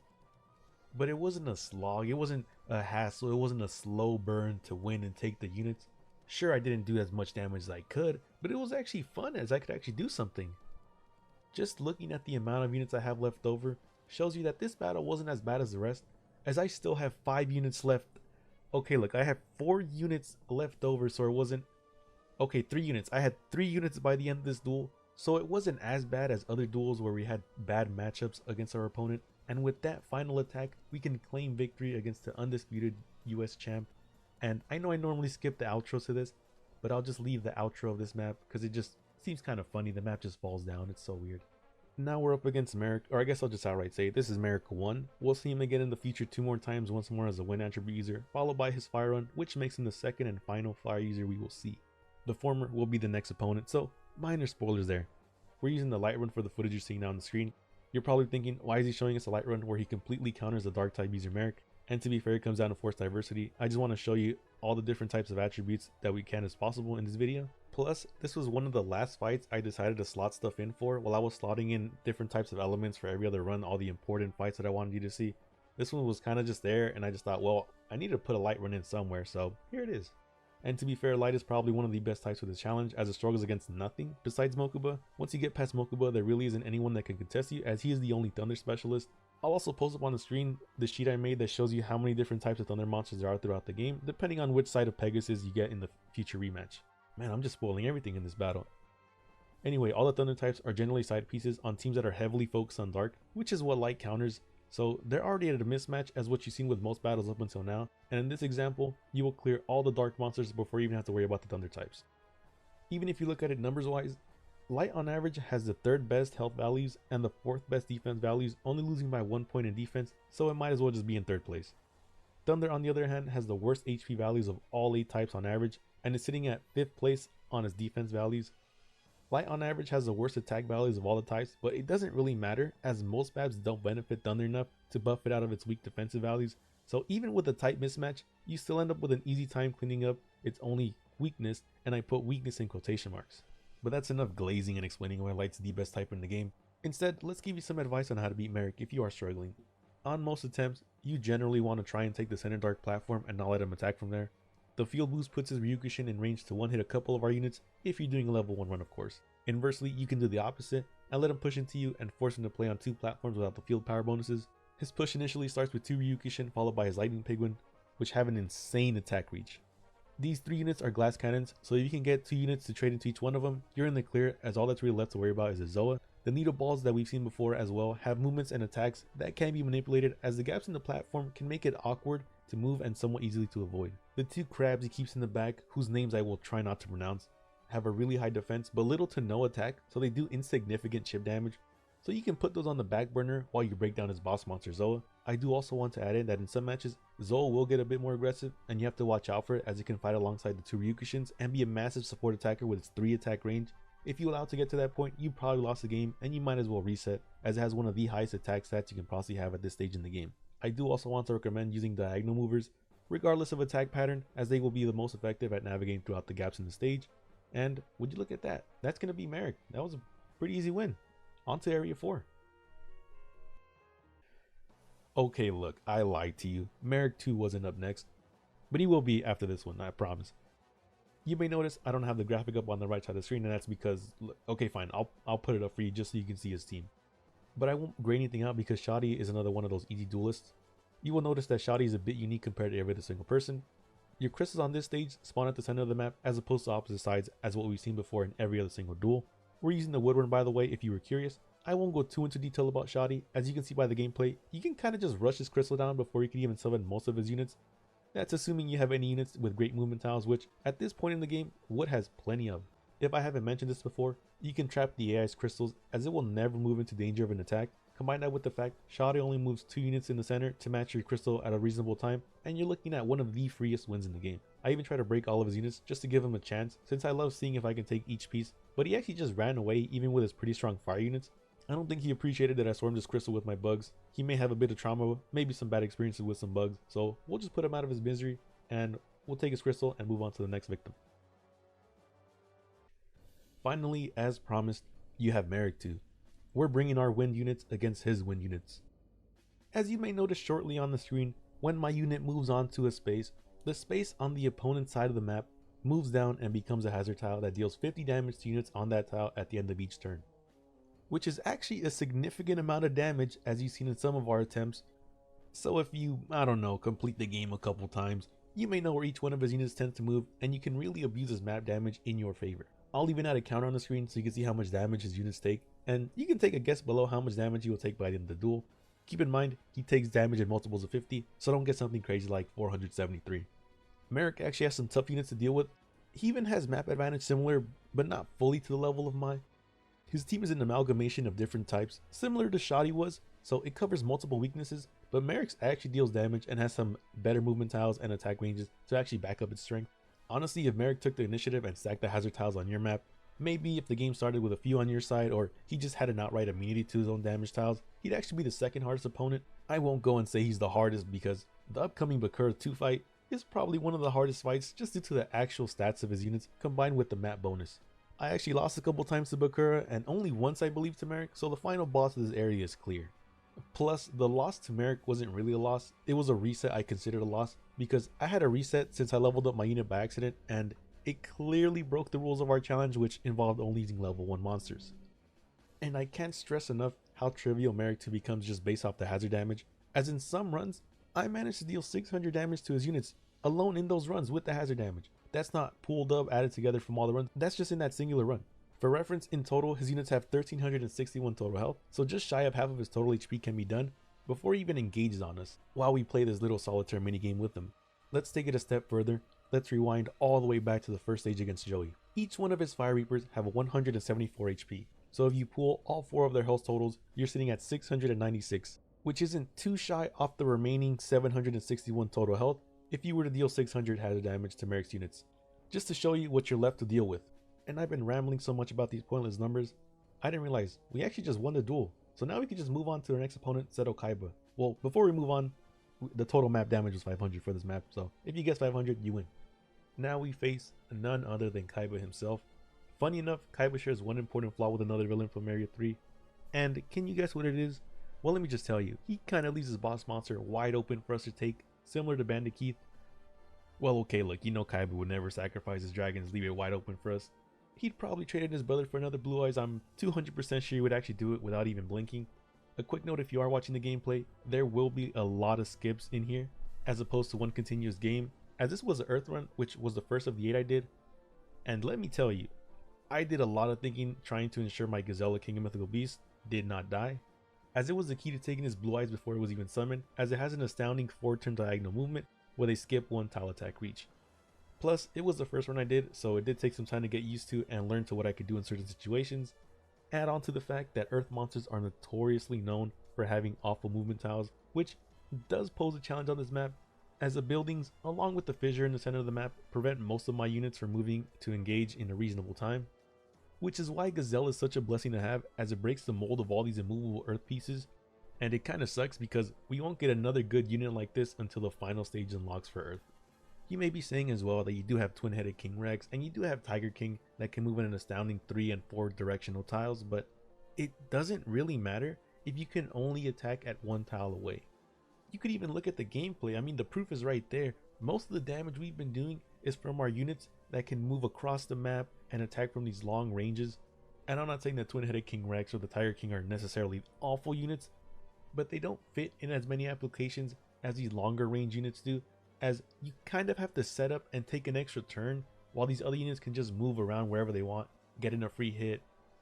but it wasn't a slog, it wasn't a hassle, it wasn't a slow burn to win and take the units. Sure, I didn't do as much damage as I could, but it was actually fun as I could actually do something. Just looking at the amount of units I have left over shows you that this battle wasn't as bad as the rest, as I still have 5 units left. Okay, look, I have 4 units left over, so it wasn't... Okay, 3 units. I had 3 units by the end of this duel, so it wasn't as bad as other duels where we had bad matchups against our opponent. And with that final attack, we can claim victory against the undisputed US champ. And I know I normally skip the outro to this, but I'll just leave the outro of this map because it just seems kind of funny. The map just falls down. It's so weird. Now we're up against Merrick, or I guess I'll just outright say this is Merrick 1. We'll see him again in the future 2 more times, once more as a wind attribute user, followed by his fire run, which makes him the second and final fire user we will see. The former will be the next opponent, so minor spoilers there. We're using the light run for the footage you're seeing now on the screen. You're probably thinking, why is he showing us a light run where he completely counters the dark type user Merrick? And to be fair, it comes down to force diversity. I just want to show you all the different types of attributes that we can as possible in this video. Plus, this was one of the last fights I decided to slot stuff in for while I was slotting in different types of elements for every other run, all the important fights that I wanted you to see. This one was kind of just there, and I just thought, well, I need to put a light run in somewhere, so here it is. And to be fair, light is probably one of the best types with this challenge, as it struggles against nothing besides Mokuba. Once you get past Mokuba, there really isn't anyone that can contest you, as he is the only thunder specialist. I'll also post up on the screen the sheet I made that shows you how many different types of thunder monsters there are throughout the game, depending on which side of Pegasus you get in the future rematch. Man, I'm just spoiling everything in this battle. Anyway, all the thunder types are generally side pieces on teams that are heavily focused on dark, which is what light counters. So they're already at a mismatch as what you've seen with most battles up until now, and in this example, you will clear all the dark monsters before you even have to worry about the thunder types. Even if you look at it numbers wise, Light on average has the 3rd best health values and the 4th best defense values, only losing by 1 point in defense, so it might as well just be in 3rd place. Thunder on the other hand has the worst HP values of all 8 types on average, and is sitting at 5th place on its defense values. Light on average has the worst attack values of all the types, but it doesn't really matter as most maps don't benefit Thunder enough to buff it out of its weak defensive values, so even with a tight mismatch, you still end up with an easy time cleaning up its only weakness, and I put weakness in quotation marks. But that's enough glazing and explaining why Light's the best type in the game. Instead, let's give you some advice on how to beat Marik if you are struggling. On most attempts, you generally want to try and take the center dark platform and not let him attack from there. The field boost puts his Ryukushin in range to one-hit a couple of our units if you're doing a level 1 run, of course. Inversely, you can do the opposite and let him push into you and force him to play on 2 platforms without the field power bonuses. His push initially starts with 2 Ryukushin followed by his Lightning Penguin, which have an insane attack reach. These 3 units are glass cannons, so if you can get 2 units to trade into each one of them, you're in the clear, as all that's really left to worry about is a Zoa. The needle balls that we've seen before as well have movements and attacks that can be manipulated, as the gaps in the platform can make it awkward to move and somewhat easily to avoid. The 2 crabs he keeps in the back, whose names I will try not to pronounce, have a really high defense but little to no attack, so they do insignificant chip damage. So you can put those on the back burner while you break down his boss monster Zoa. I do also want to add in that in some matches, Zoa will get a bit more aggressive and you have to watch out for it, as it can fight alongside the 2 Ryukushins and be a massive support attacker with its 3 attack range. If you allow it to get to that point, you probably lost the game and you might as well reset, as it has one of the highest attack stats you can possibly have at this stage in the game. I do also want to recommend using diagonal movers, regardless of attack pattern, as they will be the most effective at navigating throughout the gaps in the stage. And would you look at that? That's going to be Marik. That was a pretty easy win. On to Area 4. Okay, look, I lied to you. Marik 2 wasn't up next, but he will be after this one, I promise. You may notice I don't have the graphic up on the right side of the screen, and that's because, okay fine, I'll put it up for you just so you can see his team. But I won't grade anything out because Shadi is another one of those easy duelists. You will notice that Shadi is a bit unique compared to every other single person. Your crystals on this stage spawn at the center of the map as opposed to opposite sides as what we've seen before in every other single duel. We're using the woodworm, by the way, if you were curious. I won't go too into detail about Shadi. As you can see by the gameplay, you can kind of just rush his crystal down before you can even summon most of his units. That's assuming you have any units with great movement tiles, which at this point in the game, Wood has plenty of. If I haven't mentioned this before, you can trap the AI's crystals as it will never move into danger of an attack. Combine that with the fact Shadi only moves 2 units in the center to match your crystal at a reasonable time, and you're looking at one of the freest wins in the game. I even try to break all of his units just to give him a chance, since I love seeing if I can take each piece, but he actually just ran away even with his pretty strong fire units. I don't think he appreciated that I swarmed his crystal with my bugs. He may have a bit of trauma, maybe some bad experiences with some bugs, so we'll just put him out of his misery and we'll take his crystal and move on to the next victim. Finally, as promised, you have Marik 2. We're bringing our wind units against his wind units. As you may notice shortly on the screen, when my unit moves onto a space, the space on the opponent's side of the map moves down and becomes a hazard tile that deals 50 damage to units on that tile at the end of each turn, which is actually a significant amount of damage as you've seen in some of our attempts. So if you, I don't know, complete the game a couple times, you may know where each one of his units tends to move, and you can really abuse his map damage in your favor. I'll even add a counter on the screen so you can see how much damage his units take, and you can take a guess below how much damage he will take by the end of the duel. Keep in mind, he takes damage in multiples of 50, so don't get something crazy like 473. Marik actually has some tough units to deal with. He even has map advantage similar, but not fully to the level of mine. His team is an amalgamation of different types, similar to Shadi was, so it covers multiple weaknesses, but Marik's actually deals damage and has some better movement tiles and attack ranges to actually back up its strength. Honestly, if Marik took the initiative and stacked the hazard tiles on your map, maybe if the game started with a few on your side, or he just had an outright immunity to his own damage tiles, he'd actually be the second hardest opponent. I won't go and say he's the hardest because the upcoming Bakura 2 fight is probably one of the hardest fights just due to the actual stats of his units combined with the map bonus. I actually lost a couple times to Bakura and only once I believe to Marik, so the final boss of this area is clear. Plus, the loss to Marik wasn't really a loss, it was a reset I considered a loss because I had a reset since I leveled up my unit by accident and it clearly broke the rules of our challenge, which involved only using level 1 monsters. And I can't stress enough how trivial Marik 2 becomes just based off the hazard damage, as in some runs, I managed to deal 600 damage to his units alone in those runs with the hazard damage. That's not pooled up, added together from all the runs, that's just in that singular run. For reference, in total, his units have 1361 total health, so just shy of half of his total HP can be done before he even engages on us, while we play this little solitaire minigame with him. Let's take it a step further. let's rewind all the way back to the first stage against Joey. Each one of his Fire Reapers have 174 HP, so if you pull all 4 of their health totals, you're sitting at 696, which isn't too shy off the remaining 761 total health if you were to deal 600 hazard damage to Meric's units, just to show you what you're left to deal with. And I've been rambling so much about these pointless numbers, I didn't realize we actually just won the duel, so now we can just move on to our next opponent, Seto Kaiba. Well, before we move on, the total map damage was 500 for this map, so if you guess 500, you win. Now we face none other than Kaiba himself. Funny enough, Kaiba shares one important flaw with another villain from Area 3. And can you guess what it is? Well, let me just tell you, he kinda leaves his boss monster wide open for us to take, similar to Bandit Keith. Well, okay, look, you know Kaiba would never sacrifice his dragons, leave it wide open for us. He'd probably trade in his brother for another Blue Eyes. I'm 200% sure he would actually do it without even blinking. A quick note, if you are watching the gameplay, there will be a lot of skips in here, as opposed to one continuous game, as this was an Earth run, which was the first of the 8 I did. And let me tell you, I did a lot of thinking trying to ensure my Gazella King of Mythical Beasts did not die, as it was the key to taking his Blue Eyes before it was even summoned, as it has an astounding 4-turn diagonal movement with a skip 1 tile attack reach. Plus, it was the first one I did, so it did take some time to get used to and learn to what I could do in certain situations. Add on to the fact that Earth monsters are notoriously known for having awful movement tiles, which does pose a challenge on this map, as the buildings, along with the fissure in the center of the map, prevent most of my units from moving to engage in a reasonable time. Which is why Gazelle is such a blessing to have, as it breaks the mold of all these immovable Earth pieces, and it kinda sucks because we won't get another good unit like this until the final stage unlocks for Earth. You may be saying as well that you do have twin-headed King Rex, and you do have Tiger King that can move in an astounding 3 and 4 directional tiles, but it doesn't really matter if you can only attack at 1 tile away. You could even look at the gameplay. I mean, the proof is right there. Most of the damage we've been doing is from our units that can move across the map and attack from these long ranges. And I'm not saying that Twin-Headed King Rex or the Tiger King are necessarily awful units, but they don't fit in as many applications as these longer range units do, as you kind of have to set up and take an extra turn while these other units can just move around wherever they want, get in a free hit,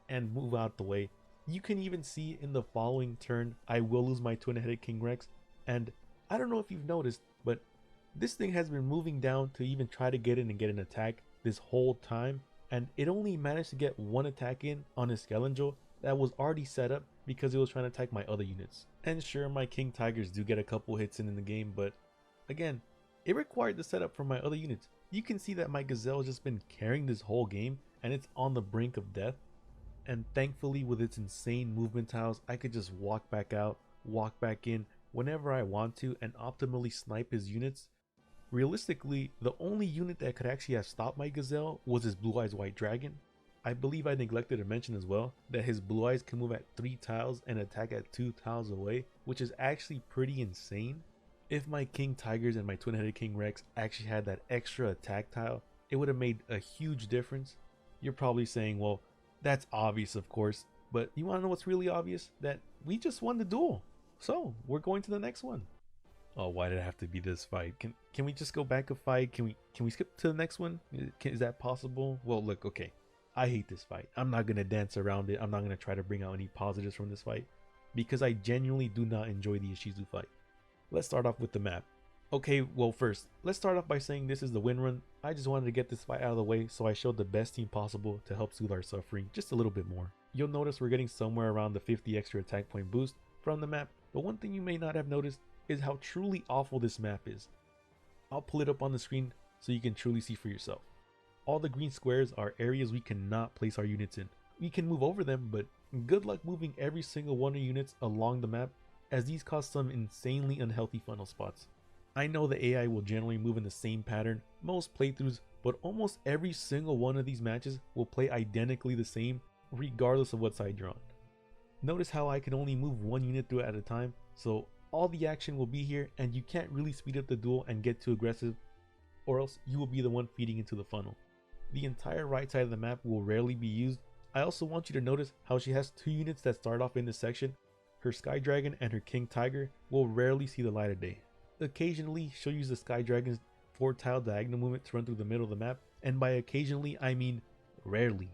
and move out the way. You can even see in the following turn, I will lose my Twin-Headed King Rex, and I don't know if you've noticed, but this thing has been moving down to even try to get in and get an attack this whole time, and it only managed to get 1 attack in on his Skelengel that was already set up because it was trying to attack my other units. And sure, my King Tigers do get a couple hits in the game, but again, it required the setup from my other units. You can see that my Gazelle has just been carrying this whole game, and it's on the brink of death. And thankfully, with its insane movement tiles, I could just walk back out, walk back in whenever I want to, and optimally snipe his units. Realistically, the only unit that could actually have stopped my Gazelle was his Blue Eyes White Dragon. I believe I neglected to mention as well that his Blue Eyes can move at 3 tiles and attack at 2 tiles away, which is actually pretty insane. If my King Tigers and my Twin-Headed King Rex actually had that extra attack tile, it would have made a huge difference. You're probably saying, well, that's obvious of course, but you want to know what's really obvious? That we just won the duel. So, we're going to the next one. Oh, why did it have to be this fight? Can we just go back a fight? Can we skip to the next one? Is that possible? Well, look, okay. I hate this fight. I'm not going to dance around it. I'm not going to try to bring out any positives from this fight, because I genuinely do not enjoy the Ishizu fight. Let's start off with the map. Okay, well first, let's start off by saying this is the win run. I just wanted to get this fight out of the way, so I showed the best team possible to help soothe our suffering just a little bit more. You'll notice we're getting somewhere around the 50 extra attack point boost from the map, but one thing you may not have noticed is how truly awful this map is. I'll pull it up on the screen so you can truly see for yourself. All the green squares are areas we cannot place our units in. We can move over them, but good luck moving every single one of your units along the map, as these cause some insanely unhealthy funnel spots. I know the AI will generally move in the same pattern most playthroughs, but almost every single one of these matches will play identically the same regardless of what side you're on. Notice how I can only move one unit through at a time, so all the action will be here and you can't really speed up the duel and get too aggressive, or else you will be the one feeding into the funnel. The entire right side of the map will rarely be used. I also want you to notice how she has 2 units that start off in this section. Her Sky Dragon and her King Tiger will rarely see the light of day. Occasionally, she'll use the Sky Dragon's 4-tile diagonal movement to run through the middle of the map, and by occasionally I mean rarely,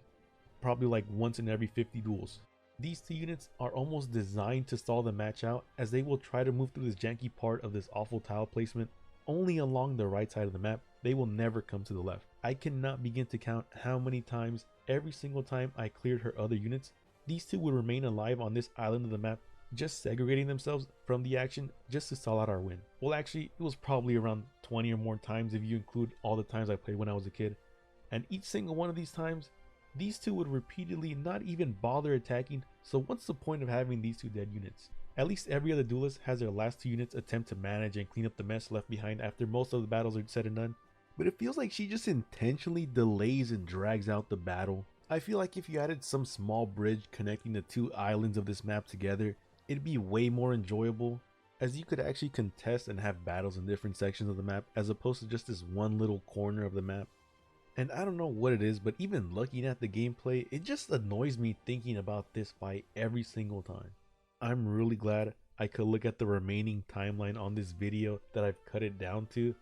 probably like once in every 50 duels. These 2 units are almost designed to stall the match out, as they will try to move through this janky part of this awful tile placement, only along the right side of the map. They will never come to the left. I cannot begin to count how many times, every single time I cleared her other units, these two would remain alive on this island of the map, just segregating themselves from the action just to stall out our win. Well, actually, it was probably around 20 or more times if you include all the times I played when I was a kid. And each single one of these times, these two would repeatedly not even bother attacking, so what's the point of having these two dead units? At least every other duelist has their last two units attempt to manage and clean up the mess left behind after most of the battles are said and done. But it feels like she just intentionally delays and drags out the battle. I feel like if you added some small bridge connecting the two islands of this map together, it'd be way more enjoyable, as you could actually contest and have battles in different sections of the map as opposed to just this one little corner of the map. And I don't know what it is, but even looking at the gameplay, it just annoys me thinking about this fight every single time. I'm really glad I could look at the remaining timeline on this video that I've cut it down to,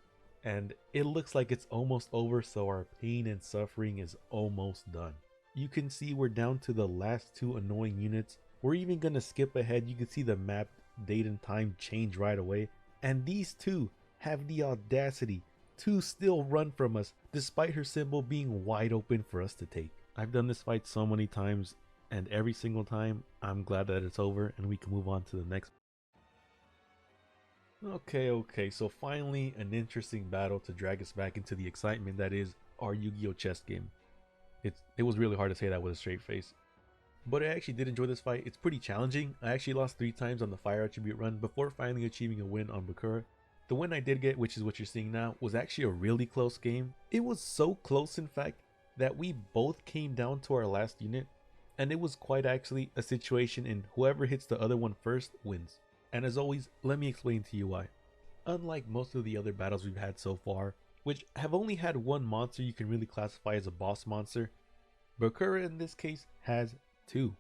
and it looks like it's almost over, so our pain and suffering is almost done. You can see we're down to the last two annoying units. We're even gonna skip ahead. You can see the map date and time change right away, and these two have the audacity to still run from us despite her symbol being wide open for us to take. I've done this fight so many times, and every single time I'm glad that it's over and we can move on to the next. Okay, so finally an interesting battle to drag us back into the excitement that is our Yu-Gi-Oh! Chess game. It was really hard to say that with a straight face. But I actually did enjoy this fight. It's pretty challenging. I actually lost 3 times on the fire attribute run before finally achieving a win on Bakura. The win I did get, which is what you're seeing now, was actually a really close game. It was so close, in fact, that we both came down to our last unit, and it was quite actually a situation in whoever hits the other one first wins. And as always, let me explain to you why. Unlike most of the other battles we've had so far, which have only had one monster you can really classify as a boss monster, Bakura in this case has 2.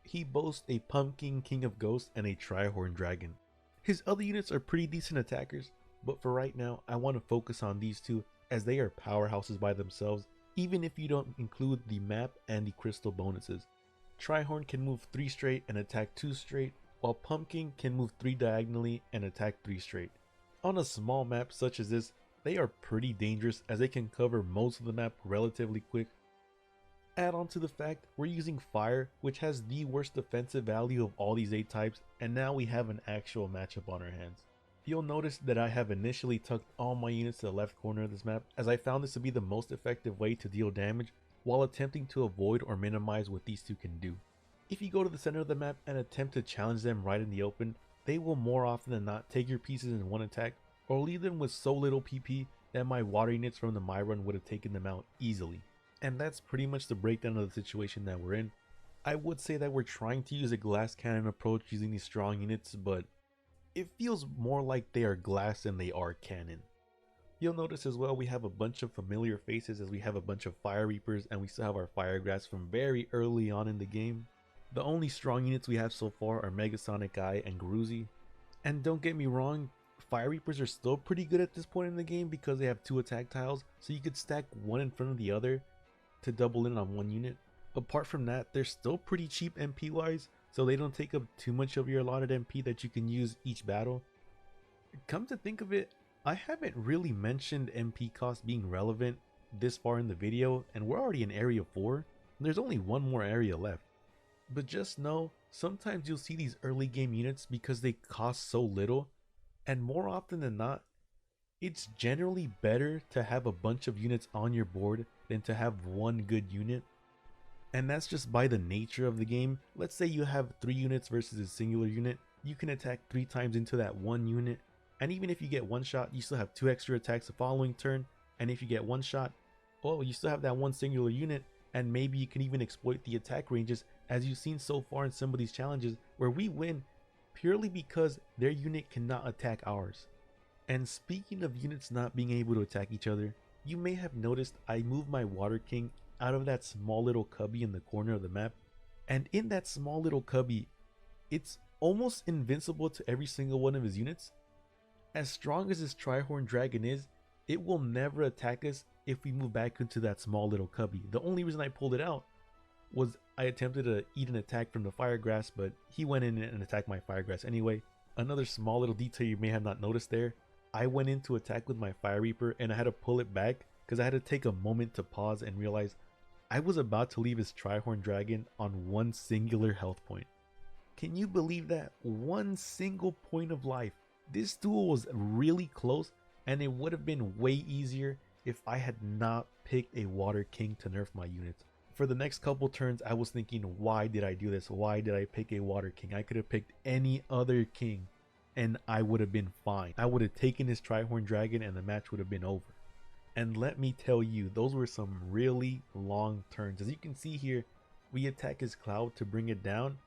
He boasts a Pumpkin King of Ghosts and a Tri-Horn Dragon. His other units are pretty decent attackers, but for right now I want to focus on these two as they are powerhouses by themselves, even if you don't include the map and the crystal bonuses. Tri-Horn can move 3 straight and attack 2 straight, while Pumpkin can move 3 diagonally and attack 3 straight. On a small map such as this, they are pretty dangerous as they can cover most of the map relatively quick. Add on to the fact we're using fire, which has the worst defensive value of all these 8 types, and now we have an actual matchup on our hands. You'll notice that I have initially tucked all my units to the left corner of this map, as I found this to be the most effective way to deal damage while attempting to avoid or minimize what these two can do. If you go to the center of the map and attempt to challenge them right in the open, they will more often than not take your pieces in one attack, or leave them with so little PP that my water units from the My Run would have taken them out easily. And that's pretty much the breakdown of the situation that we're in. I would say that we're trying to use a glass cannon approach using these strong units, but it feels more like they are glass than they are cannon. You'll notice as well we have a bunch of familiar faces as we have a bunch of Fire Reapers and we still have our Fire Grass from very early on in the game. The only strong units we have so far are Megasonic Eye and Gruzy. And don't get me wrong, Fire Reapers are still pretty good at this point in the game because they have 2 attack tiles, so you could stack one in front of the other to double in on one unit. Apart from that, they're still pretty cheap MP wise, so they don't take up too much of your allotted MP that you can use each battle. Come to think of it, I haven't really mentioned MP cost being relevant this far in the video, and we're already in area 4, and there's only one more area left. But just know, sometimes you'll see these early game units because they cost so little, and more often than not, it's generally better to have a bunch of units on your board than to have one good unit. And that's just by the nature of the game. Let's say you have 3 units versus a singular unit, you can attack 3 times into that one unit, and even if you get one shot, you still have 2 extra attacks the following turn, and if you get one shot, well, you still have that one singular unit, and maybe you can even exploit the attack ranges as you've seen so far in some of these challenges where we win purely because their unit cannot attack ours. And speaking of units not being able to attack each other, you may have noticed I moved my Water King out of that small little cubby in the corner of the map, and in that small little cubby, it's almost invincible to every single one of his units. As strong as this Tri-Horn Dragon is, it will never attack us if we move back into that small little cubby. The only reason I pulled it out was I attempted to eat an attack from the Fire Grass, but he went in and attacked my Fire Grass anyway. Another small little detail you may have not noticed there, I went into attack with my Fire Reaper and I had to pull it back because I had to take a moment to pause and realize I was about to leave his Trihorn Dragon on one singular health point. Can you believe that? One single point of life. This duel was really close, and it would have been way easier if I had not picked a Water King to nerf my units. For the next couple turns, I was thinking, why did I do this? Why did I pick a Water King? I could have picked any other king and I would have been fine. I would have taken his Trihorn Dragon and the match would have been over. And let me tell you, those were some really long turns. As you can see here, we attack his Cloud to bring it down,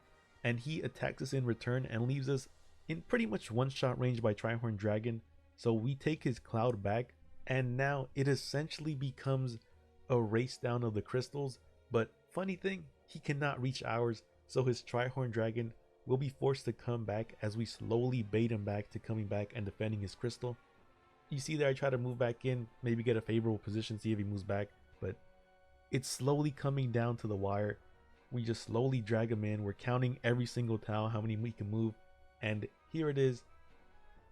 and he attacks us in return and leaves us in pretty much one-shot range by Trihorn Dragon. So we take his Cloud back, and now it essentially becomes a race down of the crystals. But funny thing, he cannot reach ours, so his Trihorn Dragon will be forced to come back as we slowly bait him back to coming back and defending his crystal. You see there, I try to move back in, maybe get a favorable position, see if he moves back, but it's slowly coming down to the wire. We just slowly drag him in. We're counting every single tile, how many we can move, and here it is.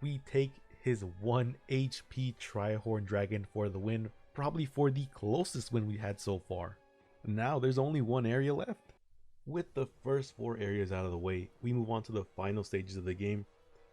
We take his 1 HP Trihorn Dragon for the win, probably for the closest win we had so far. Now there's only one area left. With the first 4 areas out of the way, we move on to the final stages of the game.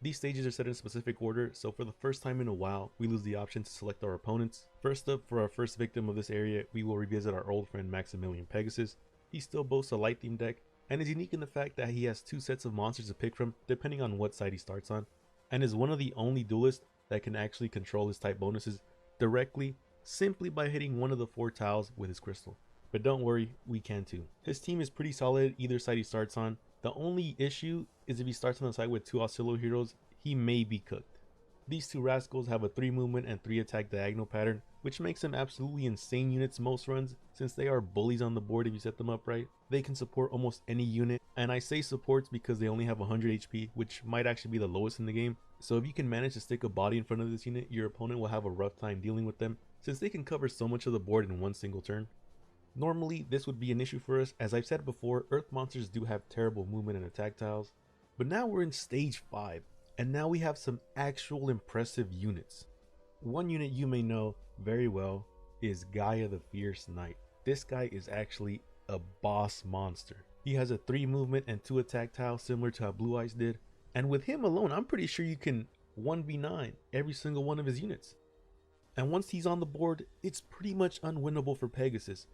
These stages are set in a specific order, so for the first time in a while, we lose the option to select our opponents. First up, for our first victim of this area, we will revisit our old friend Maximilian Pegasus. He still boasts a light theme deck, and is unique in the fact that he has 2 sets of monsters to pick from, depending on what side he starts on, and is one of the only duelists that can actually control his type bonuses directly, simply by hitting one of the 4 tiles with his crystal. But don't worry, we can too. His team is pretty solid either side he starts on. The only issue is if he starts on the side with 2 Oscillo heroes, he may be cooked. These 2 rascals have a 3 movement and 3 attack diagonal pattern, which makes them absolutely insane units most runs, since they are bullies on the board if you set them up right. They can support almost any unit, and I say supports because they only have 100 HP, which might actually be the lowest in the game. So if you can manage to stick a body in front of this unit, your opponent will have a rough time dealing with them, since they can cover so much of the board in one single turn. Normally, this would be an issue for us. As I've said before, Earth monsters do have terrible movement and attack tiles. But now we're in stage 5, and now we have some actual impressive units. One unit you may know very well is Gaia the Fierce Knight. This guy is actually a boss monster. He has a 3 movement and 2 attack tile similar to how Blue Eyes did. And with him alone, I'm pretty sure you can 1v9 every single one of his units. And once he's on the board, it's pretty much unwinnable for Pegasus.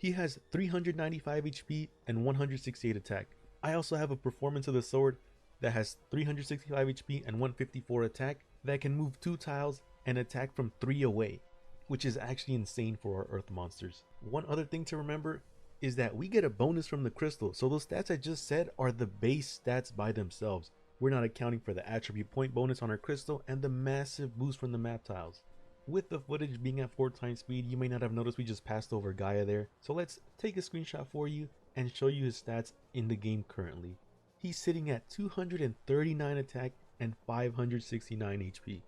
He has 395 HP and 168 attack. I also have a Performance of the Sword that has 365 HP and 154 attack that can move 2 tiles and attack from 3 away, which is actually insane for our Earth monsters. One other thing to remember is that we get a bonus from the crystal, so those stats I just said are the base stats by themselves. We're not accounting for the attribute point bonus on our crystal and the massive boost from the map tiles. With the footage being at 4 times speed, you may not have noticed we just passed over Gaia there. So let's take a screenshot for you and show you his stats in the game currently. He's sitting at 239 attack and 569 HP.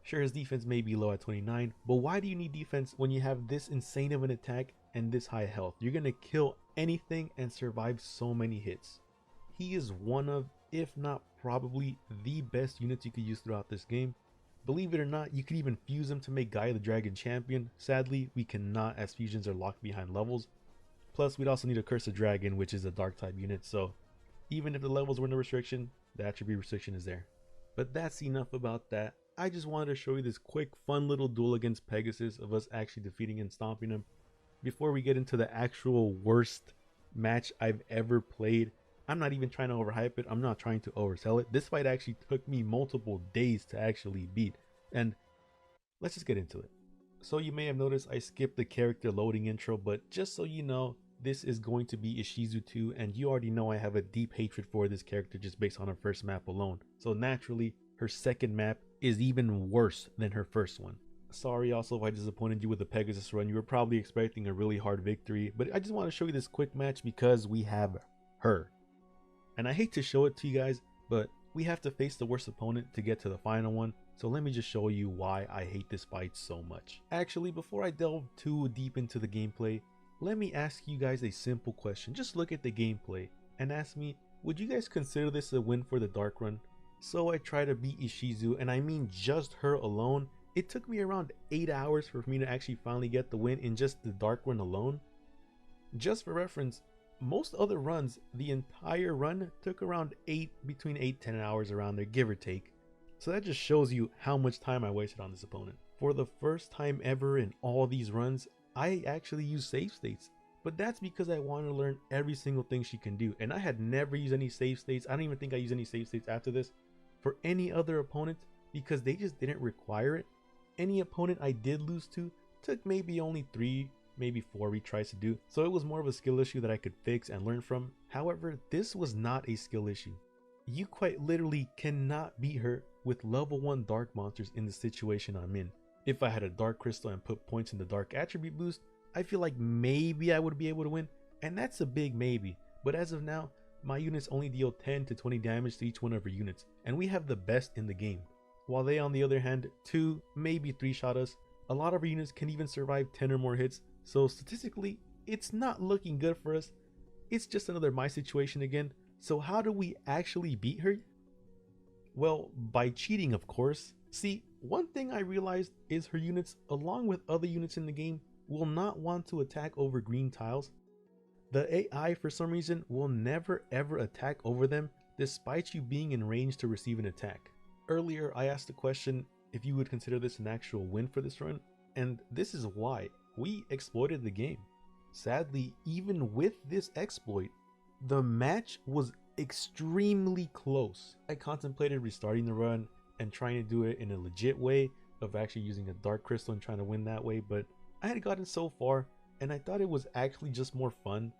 Sure, his defense may be low at 29, but why do you need defense when you have this insane of an attack and this high health? You're gonna kill anything and survive so many hits. He is one of, if not probably, the best units you could use throughout this game. Believe it or not, you could even fuse them to make Gaia the Dragon champion. Sadly, we cannot, as fusions are locked behind levels. Plus, we'd also need a Curse of Dragon, which is a dark type unit, so even if the levels were no restriction, the attribute restriction is there. But that's enough about that. I just wanted to show you this quick, fun little duel against Pegasus of us actually defeating and stomping him. Before we get into the actual worst match I've ever played, I'm not even trying to overhype it. I'm not trying to oversell it. This fight actually took me multiple days to actually beat. And let's just get into it. So you may have noticed I skipped the character loading intro, but just so you know, this is going to be Ishizu 2, and you already know I have a deep hatred for this character just based on her first map alone. So naturally, her second map is even worse than her first one. Sorry also if I disappointed you with the Pegasus run. You were probably expecting a really hard victory, but I just want to show you this quick match because we have her. And I hate to show it to you guys, but we have to face the worst opponent to get to the final one. So let me just show you why I hate this fight so much. Actually, before I delve too deep into the gameplay, let me ask you guys a simple question. Just look at the gameplay and ask me, would you guys consider this a win for the Dark Run? So I tried to beat Ishizu, and I mean just her alone. It took me around 8 hours for me to actually finally get the win in just the dark run alone. Just for reference, most other runs, the entire run took around between 8-10 hours around there, give or take. So that just shows you how much time I wasted on this opponent. For the first time ever in all these runs, I actually used save states. But that's because I wanted to learn every single thing she can do. And I had never used any save states. I don't even think I used any save states after this for any other opponent because they just didn't require it. Any opponent I did lose to took maybe only 3, maybe 4 retries to do. So it was more of a skill issue that I could fix and learn from. However, this was not a skill issue. You quite literally cannot beat her with level 1 dark monsters in the situation I'm in. If I had a dark crystal and put points in the dark attribute boost, I feel like maybe I would be able to win, and that's a big maybe. But as of now, my units only deal 10 to 20 damage to each one of her units, and we have the best in the game. While they on the other hand, 2, maybe 3 shot us. A lot of our units can even survive 10 or more hits, so statistically, it's not looking good for us. It's just another my situation again. So how do we actually beat her? Well, by cheating, of course. See, one thing I realized is her units, along with other units in the game, will not want to attack over green tiles. The AI, for some reason, will never ever attack over them, despite you being in range to receive an attack. Earlier, I asked the question if you would consider this an actual win for this run, and this is why. We exploited the game. Sadly, even with this exploit, the match was extremely close. I contemplated restarting the run and trying to do it in a legit way of actually using a dark crystal and trying to win that way, but I had gotten so far and I thought it was actually just more fun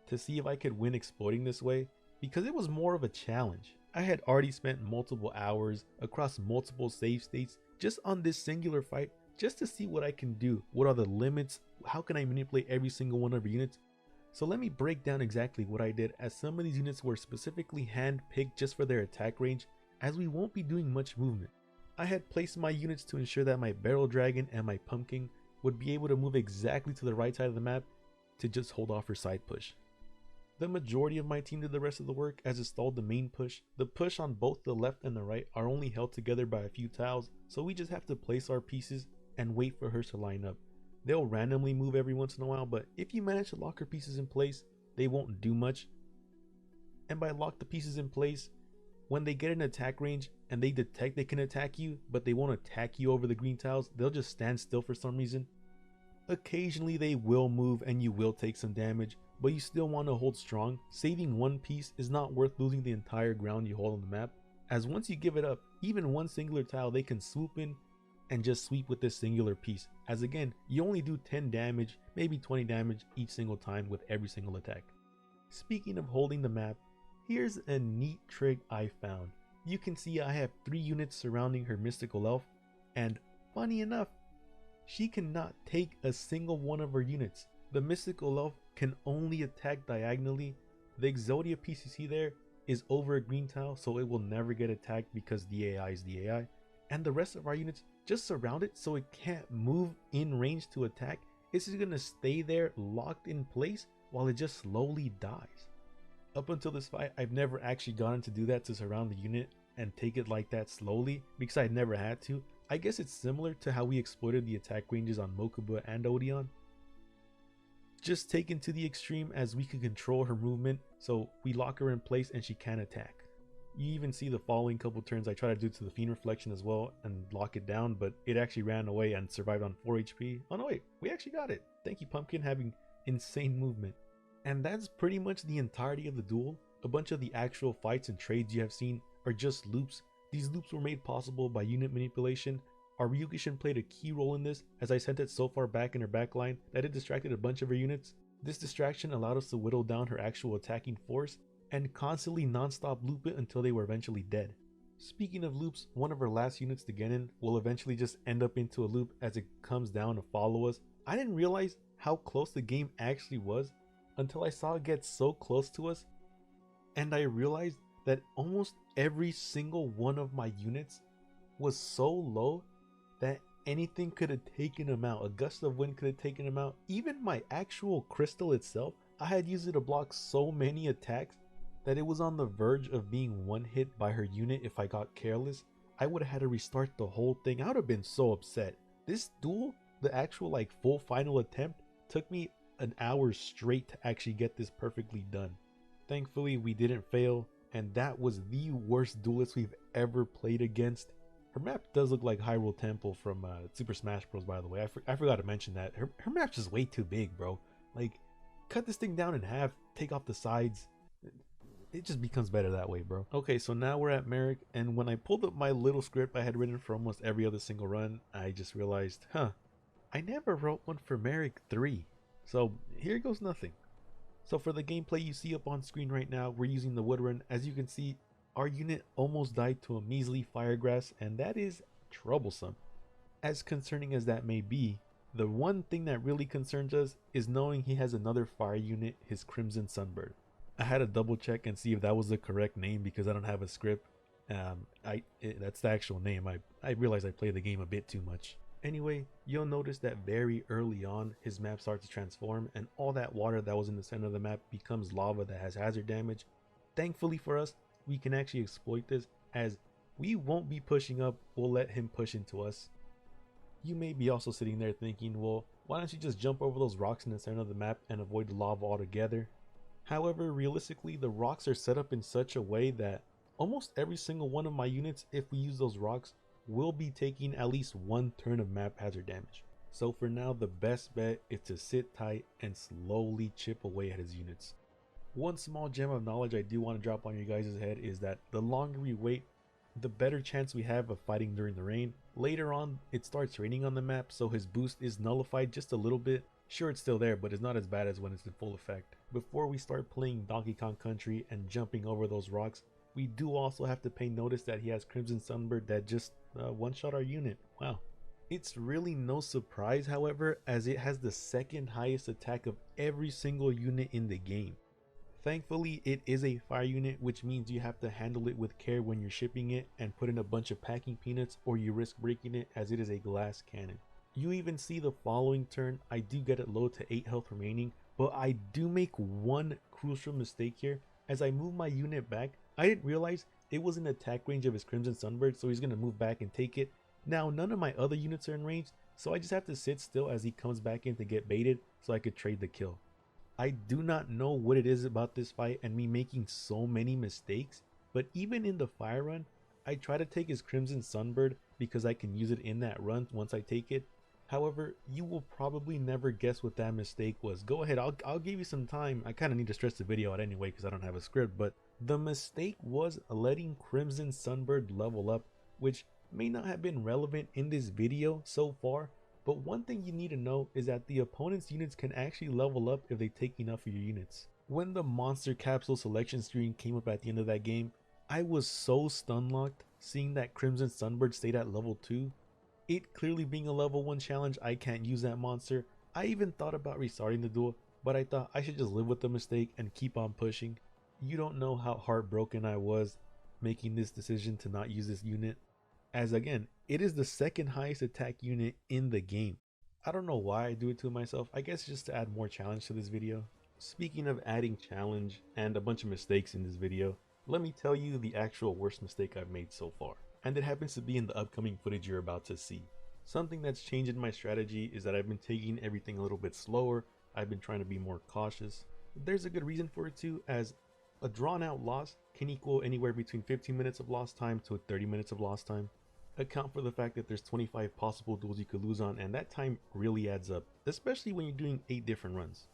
to see if I could win exploiting this way because it was more of a challenge. I had already spent multiple hours across multiple save states just on this singular fight just to see what I can do. What are the limits? How can I manipulate every single one of our units? So let me break down exactly what I did, as some of these units were specifically hand-picked just for their attack range, as we won't be doing much movement. I had placed my units to ensure that my Barrel Dragon and my Pumpkin would be able to move exactly to the right side of the map to just hold off her side push. The majority of my team did the rest of the work as it stalled the main push. The push on both the left and the right are only held together by a few tiles, so we just have to place our pieces and wait for hers to line up. They'll randomly move every once in a while, but if you manage to lock her pieces in place, they won't do much. And by lock the pieces in place, when they get an attack range and they detect they can attack you, but they won't attack you over the green tiles, they'll just stand still for some reason. Occasionally they will move and you will take some damage, but you still want to hold strong. Saving one piece is not worth losing the entire ground you hold on the map, as once you give it up, even one singular tile they can swoop in and just sweep with this singular piece, as again, you only do 10 damage, maybe 20 damage each single time with every single attack. Speaking of holding the map, here's a neat trick I found. You can see I have 3 units surrounding her mystical elf, and funny enough, she cannot take a single one of her units. The mystical elf can only attack diagonally. The Exodia piece you see there is over a green tile, so it will never get attacked because the AI is the AI. And the rest of our units just surround it so it can't move in range to attack. It's just gonna stay there locked in place while it just slowly dies. Up until this fight, I've never actually gotten to do that, to surround the unit and take it like that slowly, because I never had to. I guess it's similar to how we exploited the attack ranges on Mokuba and Odeon, just taken to the extreme, as we can control her movement, so we lock her in place and she can attack. You even see the following couple turns I try to do to the Fiend Reflection as well and lock it down, but it actually ran away and survived on 4 HP. Oh no, wait, we actually got it. Thank you, Pumpkin, having insane movement. And that's pretty much the entirety of the duel. A bunch of the actual fights and trades you have seen are just loops. These loops were made possible by unit manipulation. Our Ryugishin played a key role in this, as I sent it so far back in her backline that it distracted a bunch of her units. This distraction allowed us to whittle down her actual attacking force and constantly non-stop loop it until they were eventually dead. Speaking of loops, one of our last units, the Genin, will eventually just end up into a loop as it comes down to follow us. I didn't realize how close the game actually was until I saw it get so close to us, and I realized that almost every single one of my units was so low that anything could have taken them out. A gust of wind could have taken them out. Even my actual crystal itself, I had used it to block so many attacks that it was on the verge of being one hit by her unit if I got careless, I would have had to restart the whole thing. I would have been so upset. This duel, the actual like full final attempt, took me an hour straight to actually get this perfectly done. Thankfully we didn't fail, and that was the worst duelist we've ever played against. Her map does look like Hyrule Temple from Super Smash Bros, by the way. I forgot to mention that. Her map's just way too big, bro. Like, cut this thing down in half, take off the sides. It just becomes better that way, bro. Okay, so now we're at Marik, and when I pulled up my little script I had written for almost every other single run, I just realized, I never wrote one for Marik 3. So here goes nothing. So for the gameplay you see up on screen right now, we're using the wood run. As you can see, our unit almost died to a measly firegrass, and that is troublesome. As concerning as that may be, the one thing that really concerns us is knowing he has another fire unit, his Crimson Sunbird. I had to double check and see if that was the correct name because I don't have a script. That's the actual name. I realized I played the game a bit too much. Anyway, you'll notice that very early on his map starts to transform, and all that water that was in the center of the map becomes lava that has hazard damage. Thankfully for us, we can actually exploit this, as we won't be pushing up, we'll let him push into us. You may be also sitting there thinking, well, why don't you just jump over those rocks in the center of the map and avoid the lava altogether? However, realistically, the rocks are set up in such a way that almost every single one of my units, if we use those rocks, will be taking at least one turn of map hazard damage. So for now, the best bet is to sit tight and slowly chip away at his units. One small gem of knowledge I do want to drop on your guys' head is that the longer we wait, the better chance we have of fighting during the rain. Later on, it starts raining on the map, so his boost is nullified just a little bit. Sure, it's still there, but it's not as bad as when it's in full effect. Before we start playing Donkey Kong Country and jumping over those rocks, we do also have to pay notice that he has Crimson Sunbird that just one-shot our unit. Wow. It's really no surprise, however, as it has the second highest attack of every single unit in the game. Thankfully, it is a fire unit, which means you have to handle it with care when you're shipping it and put in a bunch of packing peanuts, or you risk breaking it as it is a glass cannon. You even see the following turn, I do get it low to 8 health remaining, but I do make one crucial mistake here. As I move my unit back, I didn't realize it was in attack range of his Crimson Sunbird, so he's going to move back and take it. Now none of my other units are in range, so I just have to sit still as he comes back in to get baited so I could trade the kill. I do not know what it is about this fight and me making so many mistakes, but even in the fire run, I try to take his Crimson Sunbird because I can use it in that run once I take it. However, you will probably never guess what that mistake was. Go ahead, I'll give you some time. I kind of need to stretch the video out anyway because I don't have a script, but the mistake was letting Crimson Sunbird level up, which may not have been relevant in this video so far, but one thing you need to know is that the opponent's units can actually level up if they take enough of your units. When the monster capsule selection screen came up at the end of that game, I was so stun locked seeing that Crimson Sunbird stayed at level 2. It clearly being a level 1 challenge, I can't use that monster. I even thought about restarting the duel, but I thought I should just live with the mistake and keep on pushing. You don't know how heartbroken I was making this decision to not use this unit, as again, it is the second highest attack unit in the game. I don't know why I do it to myself. I guess just to add more challenge to this video. Speaking of adding challenge and a bunch of mistakes in this video, let me tell you the actual worst mistake I've made so far. And it happens to be in the upcoming footage you're about to see. Something that's changed in my strategy is that I've been taking everything a little bit slower. I've been trying to be more cautious. There's a good reason for it too, as a drawn out loss can equal anywhere between 15 minutes of lost time to 30 minutes of lost time. Account for the fact that there's 25 possible duels you could lose on, and that time really adds up, especially when you're doing 8 different runs.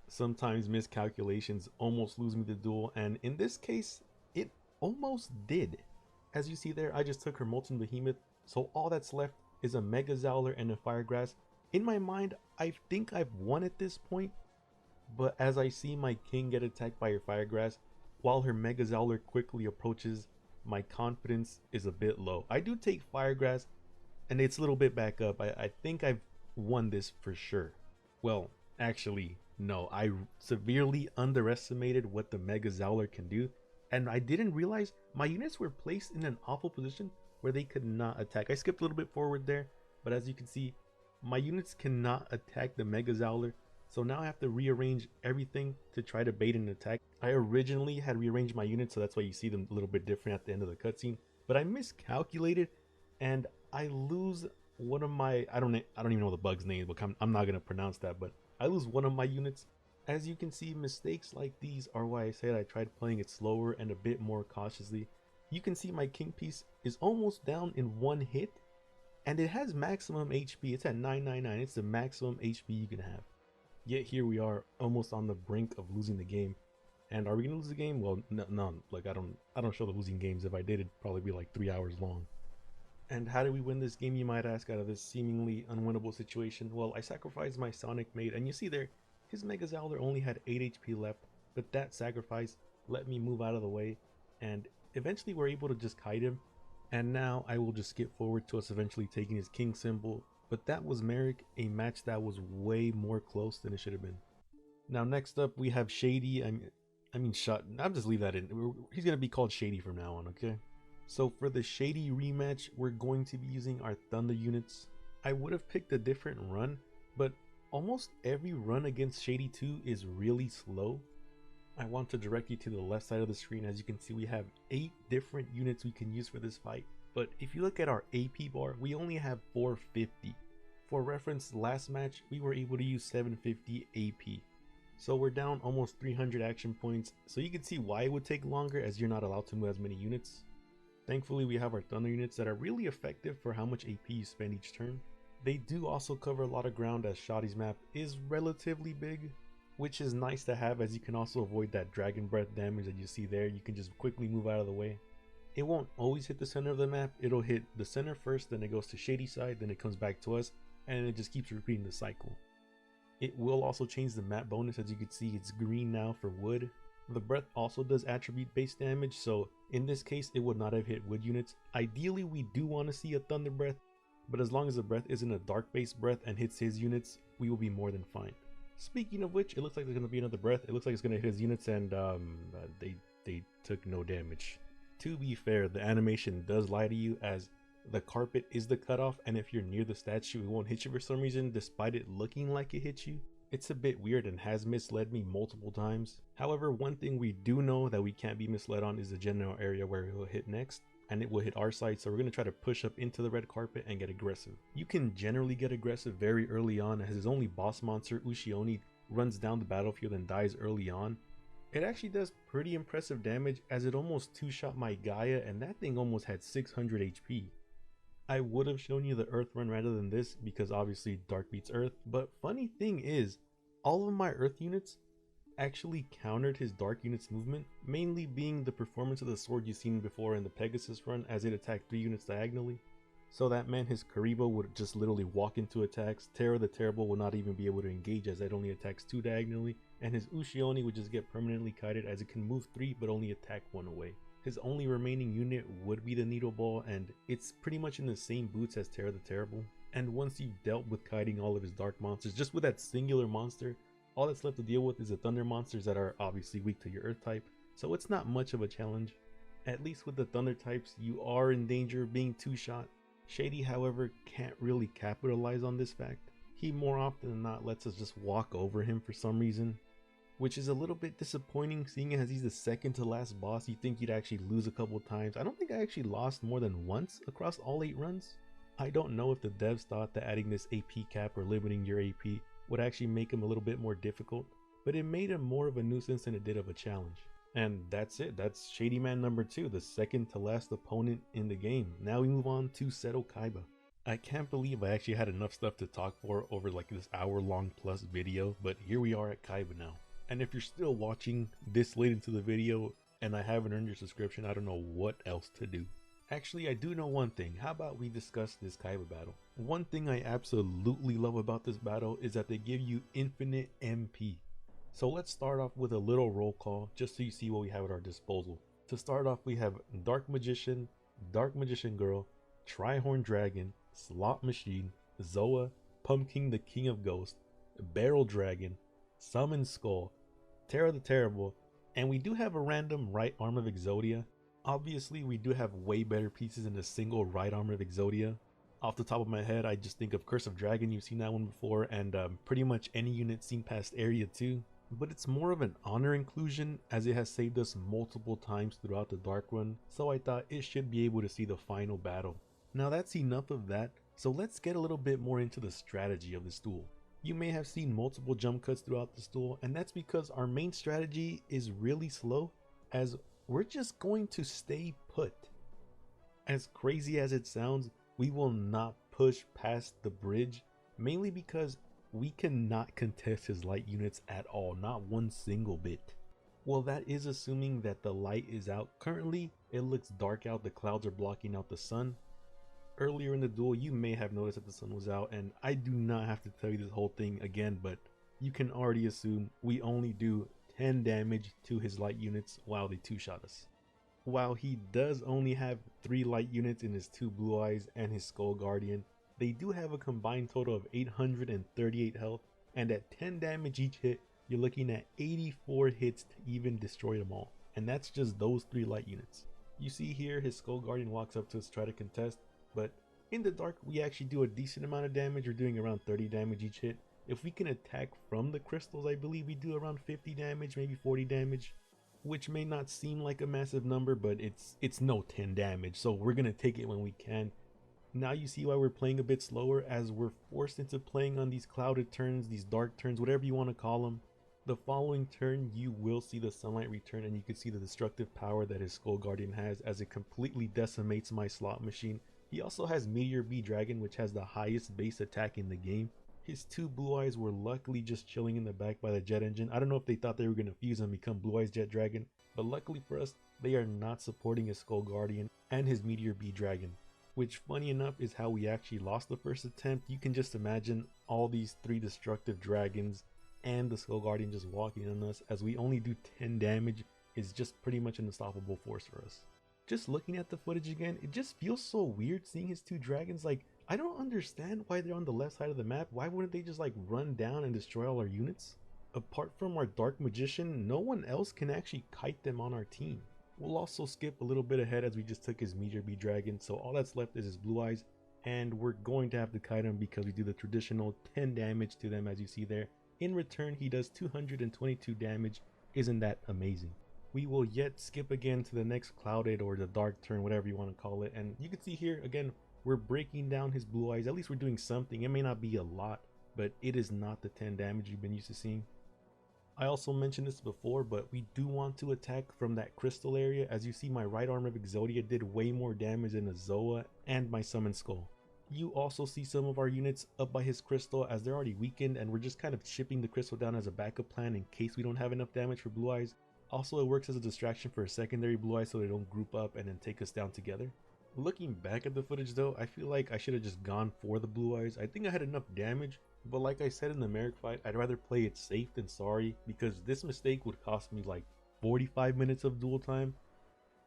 Sometimes miscalculations almost lose me the duel, and in this case, it almost did. As you see there, I just took her Molten Behemoth, so all that's left is a Mega Zowler and a Firegrass. In my mind, I think I've won at this point, but as I see my king get attacked by her Firegrass, while her Mega Zowler quickly approaches, my confidence is a bit low. I do take Firegrass, and it's a little bit back up. I think I've won this for sure. Well, actually, no. I severely underestimated what the Mega Zowler can do, and I didn't realize my units were placed in an awful position where they could not attack. I skipped a little bit forward there, but as you can see, my units cannot attack the Mega Zowler. So now I have to rearrange everything to try to bait an attack. I originally had rearranged my units, so that's why you see them a little bit different at the end of the cutscene. But I miscalculated, and I lose one of my I don't even know the bug's name, but I'm not gonna pronounce that. But I lose one of my units. As you can see, mistakes like these are why I said I tried playing it slower and a bit more cautiously. You can see my king piece is almost down in one hit, and it has maximum HP. It's at 999. It's the maximum HP you can have. Yet here we are, almost on the brink of losing the game. And are we gonna lose the game? Well, no. Like I don't show the losing games. If I did, it'd probably be like 3 hours long. And how do we win this game, you might ask, out of this seemingly unwinnable situation? Well, I sacrificed my Sonic mate, and you see there, his Mega Zowler only had 8 HP left, but that sacrifice let me move out of the way, and eventually we're able to just kite him. And now I will just skip forward to us eventually taking his king symbol, but that was Merrick, a match that was way more close than it should have been. Now next up we have Shady. I'll just leave that in. He's gonna be called Shady from now on, okay? So for the Shady rematch, we're going to be using our Thunder units. I would have picked a different run, but almost every run against Shady 2 is really slow. I want to direct you to the left side of the screen. As you can see, we have 8 different units we can use for this fight. But if you look at our AP bar, we only have 450. For reference, last match, we were able to use 750 AP. So we're down almost 300 action points. So you can see why it would take longer, as you're not allowed to move as many units. Thankfully, we have our Thunder units that are really effective for how much AP you spend each turn. They do also cover a lot of ground, as Shoddy's map is relatively big, which is nice to have, as you can also avoid that Dragon Breath damage that you see there. You can just quickly move out of the way. It won't always hit the center of the map. It'll hit the center first, then it goes to Shady side, then it comes back to us, and it just keeps repeating the cycle. It will also change the map bonus. As you can see, it's green now for wood. The breath also does attribute based damage, so in this case it would not have hit wood units. Ideally we do want to see a thunder breath, but as long as the breath isn't a dark based breath and hits his units, we will be more than fine. Speaking of which, it looks like there's going to be another breath. It looks like it's going to hit his units, and they took no damage. To be fair, the animation does lie to you, as the carpet is the cutoff, and if you're near the statue it won't hit you for some reason despite it looking like it hits you. It's a bit weird and has misled me multiple times. However, one thing we do know that we can't be misled on is the general area where it will hit next, and it will hit our side, so we're going to try to push up into the red carpet and get aggressive. You can generally get aggressive very early on, as his only boss monster, Ushioni, runs down the battlefield and dies early on. It actually does pretty impressive damage, as it almost two-shot my Gaia, and that thing almost had 600 HP. I would have shown you the Earth run rather than this, because obviously Dark beats Earth, but funny thing is, all of my Earth units actually countered his Dark units movement, mainly being the performance of the sword you've seen before in the Pegasus run, as it attacked 3 units diagonally. So that meant his Karibo would just literally walk into attacks, Terra the Terrible will not even be able to engage, as it only attacks 2 diagonally, and his Ushioni would just get permanently kited, as it can move 3 but only attack 1 away. His only remaining unit would be the Needle Ball, and it's pretty much in the same boots as Terra the Terrible. And once you've dealt with kiting all of his dark monsters, just with that singular monster, all that's left to deal with is the thunder monsters that are obviously weak to your earth type, so it's not much of a challenge. At least with the thunder types, you are in danger of being two-shot. Shady, however, can't really capitalize on this fact. He more often than not lets us just walk over him for some reason, which is a little bit disappointing, seeing as he's the second to last boss. You think he'd actually lose a couple times. I don't think I actually lost more than once across all 8 runs. I don't know if the devs thought that adding this AP cap or limiting your AP would actually make him a little bit more difficult, but it made him more of a nuisance than it did of a challenge. And that's it. That's Shady Man number 2, the second to last opponent in the game. Now we move on to Seto Kaiba. I can't believe I actually had enough stuff to talk for over like this hour-long plus video, but here we are at Kaiba now. And if you're still watching this late into the video and I haven't earned your subscription, I don't know what else to do. Actually, I do know one thing. How about we discuss this Kaiba battle? One thing I absolutely love about this battle is that they give you infinite MP. So let's start off with a little roll call, just so you see what we have at our disposal. To start off, we have Dark Magician Girl, Trihorn Dragon, Slot Machine, Zoa, Pumpkin the King of Ghosts, Barrel Dragon, Summon Skull, Terra the Terrible, and we do have a random right arm of Exodia. Obviously, we do have way better pieces than a single right arm of Exodia, Off the top of my head, I just think of Curse of Dragon, you've seen that one before, and pretty much any unit seen past Area 2. But it's more of an honor inclusion as it has saved us multiple times throughout the Dark Run, so I thought it should be able to see the final battle. Now that's enough of that, so let's get a little bit more into the strategy of this duel. You may have seen multiple jump cuts throughout this duel, and that's because our main strategy is really slow, as we're just going to stay put. As crazy as it sounds, we will not push past the bridge, mainly because we cannot contest his light units at all, not one single bit. Well, that is assuming that the light is out. Currently, it looks dark out, the clouds are blocking out the sun. Earlier in the duel, you may have noticed that the sun was out, and I do not have to tell you this whole thing again, but you can already assume we only do 10 damage to his light units while they two-shot us. While he does only have 3 light units in his 2 blue eyes and his Skull Guardian, they do have a combined total of 838 health, and at 10 damage each hit, you're looking at 84 hits to even destroy them all. And that's just those 3 light units. You see here his Skull Guardian walks up to us to try to contest, but in the dark we actually do a decent amount of damage. We're doing around 30 damage each hit. If we can attack from the crystals, I believe we do around 50 damage, maybe 40 damage. Which may not seem like a massive number, but it's no 10 damage, so we're gonna take it when we can. Now you see why we're playing a bit slower, as we're forced into playing on these clouded turns, these dark turns, whatever you want to call them. The following turn you will see the sunlight return, and you can see the destructive power that his Skull Guardian has as it completely decimates my slot machine. He also has Meteor B Dragon, which has the highest base attack in the game. His 2 blue eyes were luckily just chilling in the back by the jet engine. I don't know if they thought they were going to fuse and become Blue Eyes Jet Dragon, but luckily for us, they are not supporting his Skull Guardian and his Meteor B Dragon. Which, funny enough, is how we actually lost the first attempt. You can just imagine all these 3 destructive dragons and the Skull Guardian just walking on us, as we only do 10 damage is just pretty much an unstoppable force for us. Just looking at the footage again, it just feels so weird seeing his 2 dragons. Like, I don't understand why they're on the left side of the map. Why wouldn't they just like run down and destroy all our units? Apart from our Dark Magician, no one else can actually kite them on our team. We'll also skip a little bit ahead as we just took his Meteor B Dragon, so all that's left is his blue eyes, and we're going to have to kite him because we do the traditional 10 damage to them as you see there. In return, he does 222 damage. Isn't that amazing? We will yet skip again to the next clouded or the dark turn, whatever you want to call it, and you can see here again, we're breaking down his blue eyes. At least we're doing something. It may not be a lot, but it is not the 10 damage you've been used to seeing. I also mentioned this before, but we do want to attack from that crystal area. As you see, my right arm of Exodia did way more damage than a Zoa and my Summon Skull. You also see some of our units up by his crystal as they're already weakened, and we're just kind of shipping the crystal down as a backup plan in case we don't have enough damage for blue eyes. Also, it works as a distraction for a secondary blue eye so they don't group up and then take us down together. Looking back at the footage though, I feel like I should have just gone for the blue eyes. I think I had enough damage, but like I said in the Merrick fight, I'd rather play it safe than sorry, because this mistake would cost me like 45 minutes of duel time.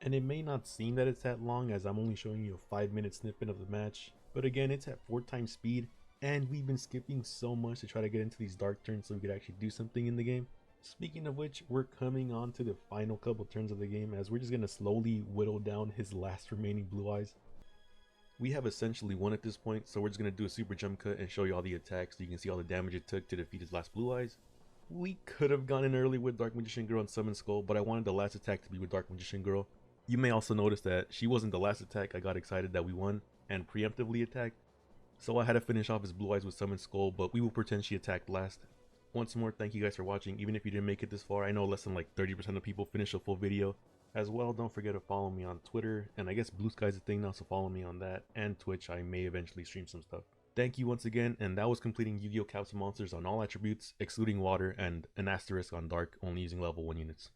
And it may not seem that it's that long as I'm only showing you a 5-minute snippet of the match, but again, it's at 4 times speed, and we've been skipping so much to try to get into these dark turns so we could actually do something in the game. Speaking of which, we're coming on to the final couple turns of the game as we're just going to slowly whittle down his last remaining blue eyes. We have essentially won at this point, so we're just going to do a super jump cut and show you all the attacks so you can see all the damage it took to defeat his last blue eyes. We could have gone in early with Dark Magician Girl and Summon Skull, but I wanted the last attack to be with Dark Magician Girl. You may also notice that she wasn't the last attack. I got excited that we won and preemptively attacked, so I had to finish off his blue eyes with Summon Skull, but we will pretend she attacked last. Once more, thank you guys for watching. Even if you didn't make it this far, I know less than like 30% of people finish a full video. As well, don't forget to follow me on Twitter, and I guess Blue Sky's a thing now, so follow me on that, and Twitch. I may eventually stream some stuff. Thank you once again, and that was completing Yu-Gi-Oh! Capsule Monsters on all attributes, excluding water, and an asterisk on dark, only using level 1 units.